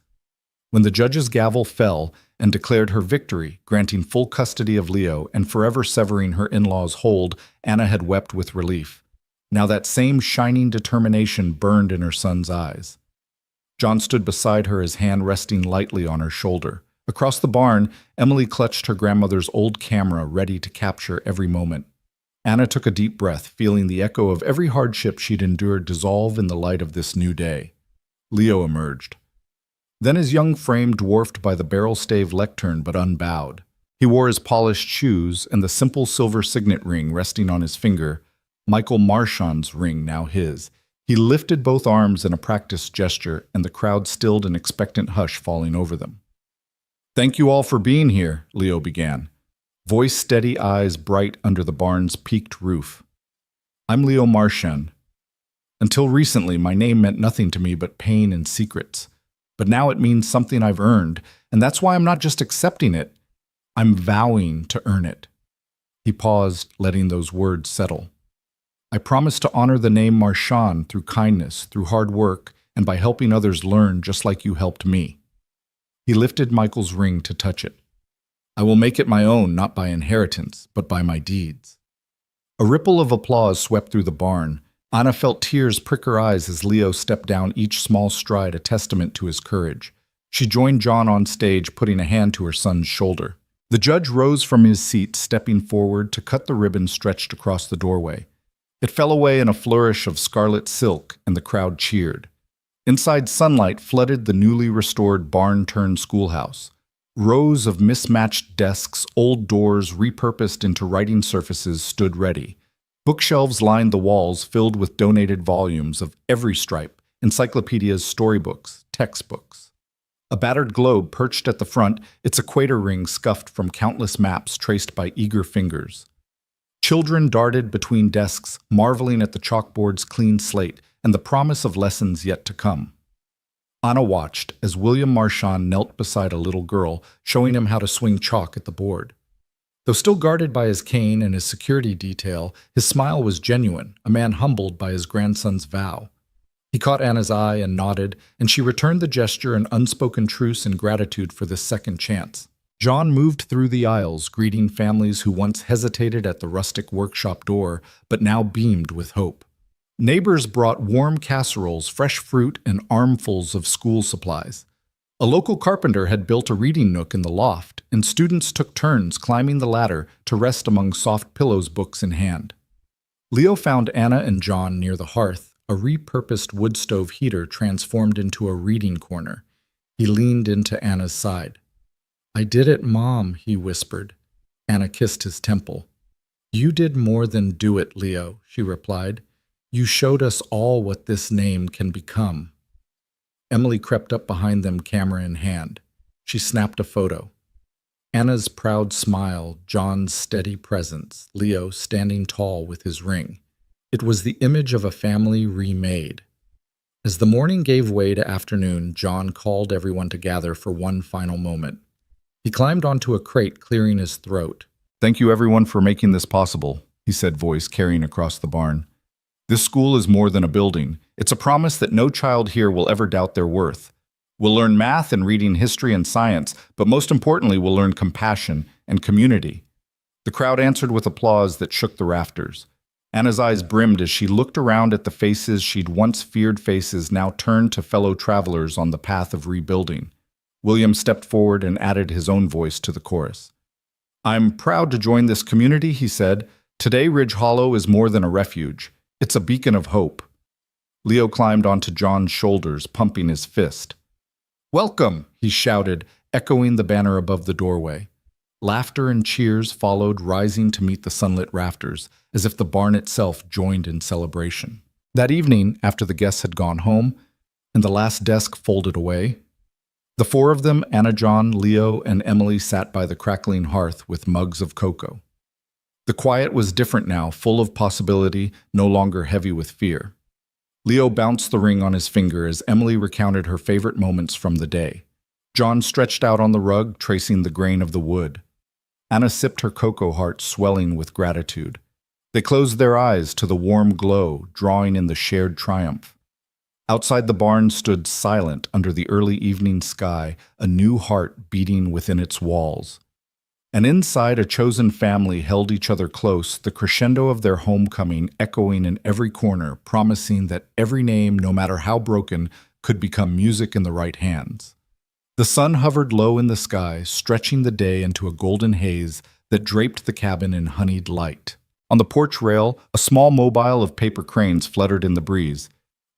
When the judge's gavel fell and declared her victory, granting full custody of Leo and forever severing her in-laws' hold, Anna had wept with relief. Now that same shining determination burned in her son's eyes. John stood beside her, his hand resting lightly on her shoulder. Across the barn, Emily clutched her grandmother's old camera, ready to capture every moment. Anna took a deep breath, feeling the echo of every hardship she'd endured dissolve in the light of this new day. Leo emerged. Then his young frame dwarfed by the barrel-stave lectern but unbowed. He wore his polished shoes and the simple silver signet ring resting on his finger, Michael Marchand's ring, now his. He lifted both arms in a practiced gesture, and the crowd stilled an expectant hush falling over them. "Thank you all for being here," Leo began, voice steady, eyes bright under the barn's peaked roof. "I'm Leo Marchand. Until recently, my name meant nothing to me but pain and secrets. But now it means something I've earned, and that's why I'm not just accepting it. I'm vowing to earn it." He paused, letting those words settle. "I promise to honor the name Marchand through kindness, through hard work, and by helping others learn just like you helped me." He lifted Michael's ring to touch it. "I will make it my own, not by inheritance, but by my deeds." A ripple of applause swept through the barn. Anna felt tears prick her eyes as Leo stepped down each small stride, a testament to his courage. She joined John on stage, putting a hand to her son's shoulder. The judge rose from his seat, stepping forward to cut the ribbon stretched across the doorway. It fell away in a flourish of scarlet silk, and the crowd cheered. Inside, sunlight flooded the newly restored barn-turned schoolhouse. Rows of mismatched desks, old doors repurposed into writing surfaces stood ready. Bookshelves lined the walls filled with donated volumes of every stripe, encyclopedias, storybooks, textbooks. A battered globe perched at the front, its equator ring scuffed from countless maps traced by eager fingers. Children darted between desks, marveling at the chalkboard's clean slate and the promise of lessons yet to come. Anna watched as William Marchand knelt beside a little girl, showing him how to swing chalk at the board. Though still guarded by his cane and his security detail, his smile was genuine, a man humbled by his grandson's vow. He caught Anna's eye and nodded, and she returned the gesture in unspoken truce and gratitude for this second chance. John moved through the aisles, greeting families who once hesitated at the rustic workshop door, but now beamed with hope. Neighbors brought warm casseroles, fresh fruit, and armfuls of school supplies. A local carpenter had built a reading nook in the loft, and students took turns climbing the ladder to rest among soft pillows, books in hand. Leo found Anna and John near the hearth, a repurposed wood stove heater transformed into a reading corner. He leaned into Anna's side. "I did it, Mom," he whispered. Anna kissed his temple. "You did more than do it, Leo," she replied. "You showed us all what this name can become." Emily crept up behind them, camera in hand. She snapped a photo. Anna's proud smile, John's steady presence, Leo standing tall with his ring. It was the image of a family remade. As the morning gave way to afternoon, John called everyone to gather for one final moment. He climbed onto a crate, clearing his throat. "Thank you everyone for making this possible," he said, voice carrying across the barn. "This school is more than a building. It's a promise that no child here will ever doubt their worth. We'll learn math and reading, history and science, but most importantly, we'll learn compassion and community." The crowd answered with applause that shook the rafters. Anna's eyes brimmed as she looked around at the faces she'd once feared, faces now turned to fellow travelers on the path of rebuilding. William stepped forward and added his own voice to the chorus. "I'm proud to join this community," he said. "Today, Ridge Hollow is more than a refuge. It's a beacon of hope." Leo climbed onto John's shoulders, pumping his fist. "Welcome," he shouted, echoing the banner above the doorway. Laughter and cheers followed, rising to meet the sunlit rafters, as if the barn itself joined in celebration. That evening, after the guests had gone home, and the last desk folded away, the four of them, Anna, John, Leo, and Emily, sat by the crackling hearth with mugs of cocoa. The quiet was different now, full of possibility, no longer heavy with fear. Leo bounced the ring on his finger as Emily recounted her favorite moments from the day. John stretched out on the rug, tracing the grain of the wood. Anna sipped her cocoa, heart swelling with gratitude. They closed their eyes to the warm glow, drawing in the shared triumph. Outside the barn stood silent under the early evening sky, a new heart beating within its walls. And inside, a chosen family held each other close, the crescendo of their homecoming echoing in every corner, promising that every name, no matter how broken, could become music in the right hands. The sun hovered low in the sky, stretching the day into a golden haze that draped the cabin in honeyed light. On the porch rail, a small mobile of paper cranes fluttered in the breeze.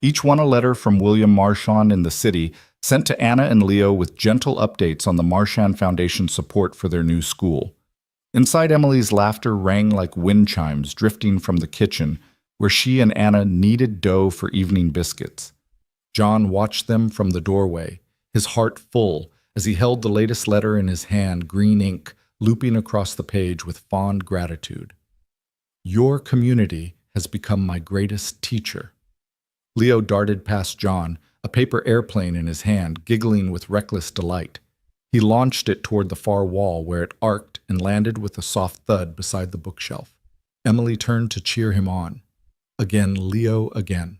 Each one a letter from William Marchand in the city, sent to Anna and Leo with gentle updates on the Marchand Foundation support for their new school. Inside, Emily's laughter rang like wind chimes drifting from the kitchen, where she and Anna kneaded dough for evening biscuits. John watched them from the doorway, his heart full, as he held the latest letter in his hand, green ink looping across the page with fond gratitude. "Your community has become my greatest teacher." Leo darted past John, a paper airplane in his hand, giggling with reckless delight. He launched it toward the far wall, where it arced and landed with a soft thud beside the bookshelf. Emily turned to cheer him on. Again, Leo, again.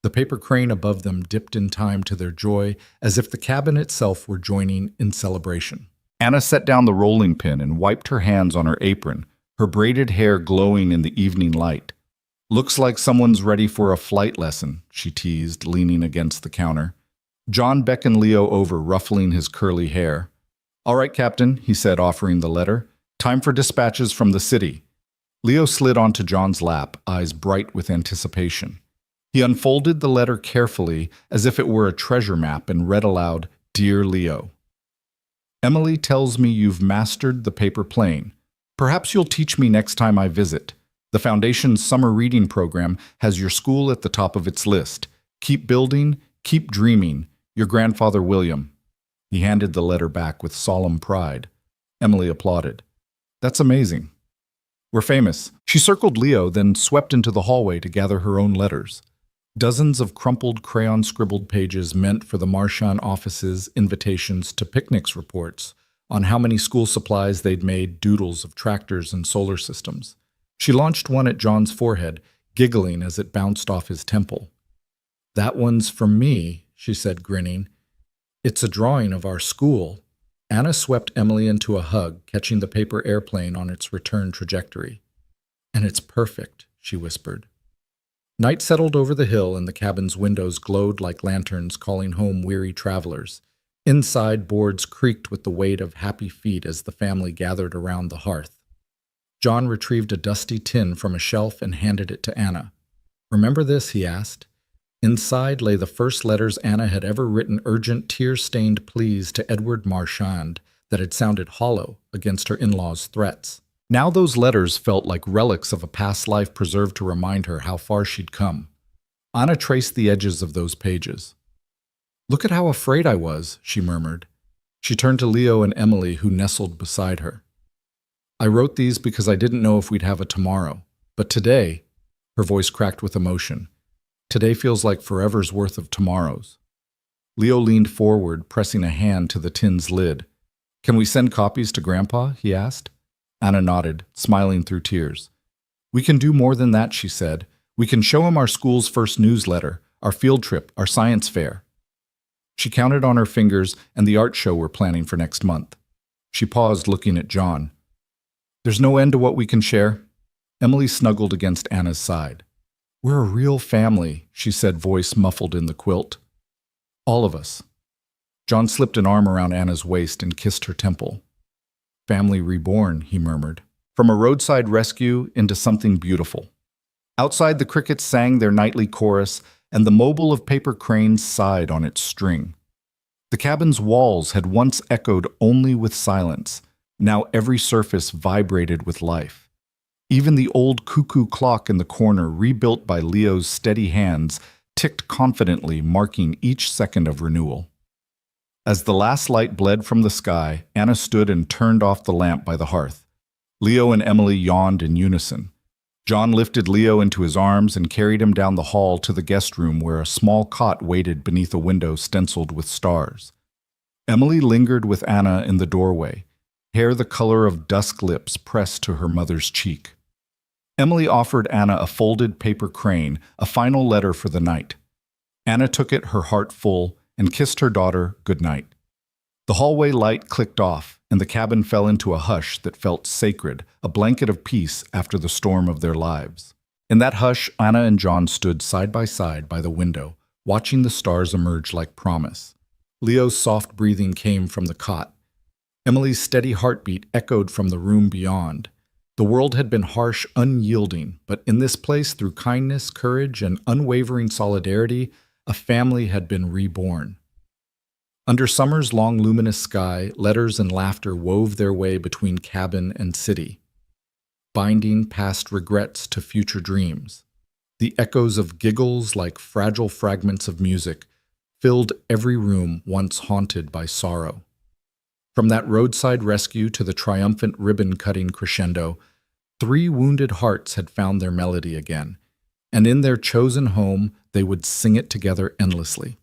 The paper crane above them dipped in time to their joy, as if the cabin itself were joining in celebration. Anna set down the rolling pin and wiped her hands on her apron, her braided hair glowing in the evening light. "Looks like someone's ready for a flight lesson," she teased, leaning against the counter. John beckoned Leo over, ruffling his curly hair. "All right, Captain," he said, offering the letter. "Time for dispatches from the city." Leo slid onto John's lap, eyes bright with anticipation. He unfolded the letter carefully, as if it were a treasure map, and read aloud, "Dear Leo, Emily tells me you've mastered the paper plane. Perhaps you'll teach me next time I visit. The Foundation's summer reading program has your school at the top of its list. Keep building, keep dreaming. Your grandfather William." He handed the letter back with solemn pride. Emily applauded. "That's amazing. We're famous." She circled Leo, then swept into the hallway to gather her own letters. Dozens of crumpled crayon-scribbled pages meant for the Marchand office's invitations to picnics reports on how many school supplies they'd made, doodles of tractors and solar systems. She launched one at John's forehead, giggling as it bounced off his temple. "That one's from me," she said, grinning. "It's a drawing of our school." Anna swept Emily into a hug, catching the paper airplane on its return trajectory. "And it's perfect," she whispered. Night settled over the hill, and the cabin's windows glowed like lanterns calling home weary travelers. Inside, boards creaked with the weight of happy feet as the family gathered around the hearth. John retrieved a dusty tin from a shelf and handed it to Anna. "Remember this?" he asked. Inside lay the first letters Anna had ever written, urgent, tear-stained pleas to Edward Marchand that had sounded hollow against her in-laws' threats. Now those letters felt like relics of a past life preserved to remind her how far she'd come. Anna traced the edges of those pages. "Look at how afraid I was," she murmured. She turned to Leo and Emily, who nestled beside her. "I wrote these because I didn't know if we'd have a tomorrow. But today," her voice cracked with emotion, "today feels like forever's worth of tomorrows." Leo leaned forward, pressing a hand to the tin's lid. "Can we send copies to Grandpa?" he asked. Anna nodded, smiling through tears. "We can do more than that," she said. "We can show him our school's first newsletter, our field trip, our science fair." She counted on her fingers and the art show we're planning for next month. She paused, looking at John. "There's no end to what we can share." Emily snuggled against Anna's side. "We're a real family," she said, voice muffled in the quilt. "All of us." John slipped an arm around Anna's waist and kissed her temple. "Family reborn," he murmured. "From a roadside rescue into something beautiful." Outside, the crickets sang their nightly chorus, and the mobile of paper cranes sighed on its string. The cabin's walls had once echoed only with silence. Now every surface vibrated with life. Even the old cuckoo clock in the corner, rebuilt by Leo's steady hands, ticked confidently, marking each second of renewal. As the last light bled from the sky, Anna stood and turned off the lamp by the hearth. Leo and Emily yawned in unison. John lifted Leo into his arms and carried him down the hall to the guest room where a small cot waited beneath a window stenciled with stars. Emily lingered with Anna in the doorway, hair the color of dusk lips pressed to her mother's cheek. Emily offered Anna a folded paper crane, a final letter for the night. Anna took it, her heart full, and kissed her daughter good night. The hallway light clicked off, and the cabin fell into a hush that felt sacred, a blanket of peace after the storm of their lives. In that hush, Anna and John stood side by the window, watching the stars emerge like promise. Leo's soft breathing came from the cot. Emily's steady heartbeat echoed from the room beyond. The world had been harsh, unyielding, but in this place, through kindness, courage, and unwavering solidarity, a family had been reborn. Under summer's long luminous sky, letters and laughter wove their way between cabin and city, binding past regrets to future dreams. The echoes of giggles, like fragile fragments of music, filled every room once haunted by sorrow. From that roadside rescue to the triumphant ribbon-cutting crescendo, 3 wounded hearts had found their melody again, and in their chosen home they would sing it together endlessly.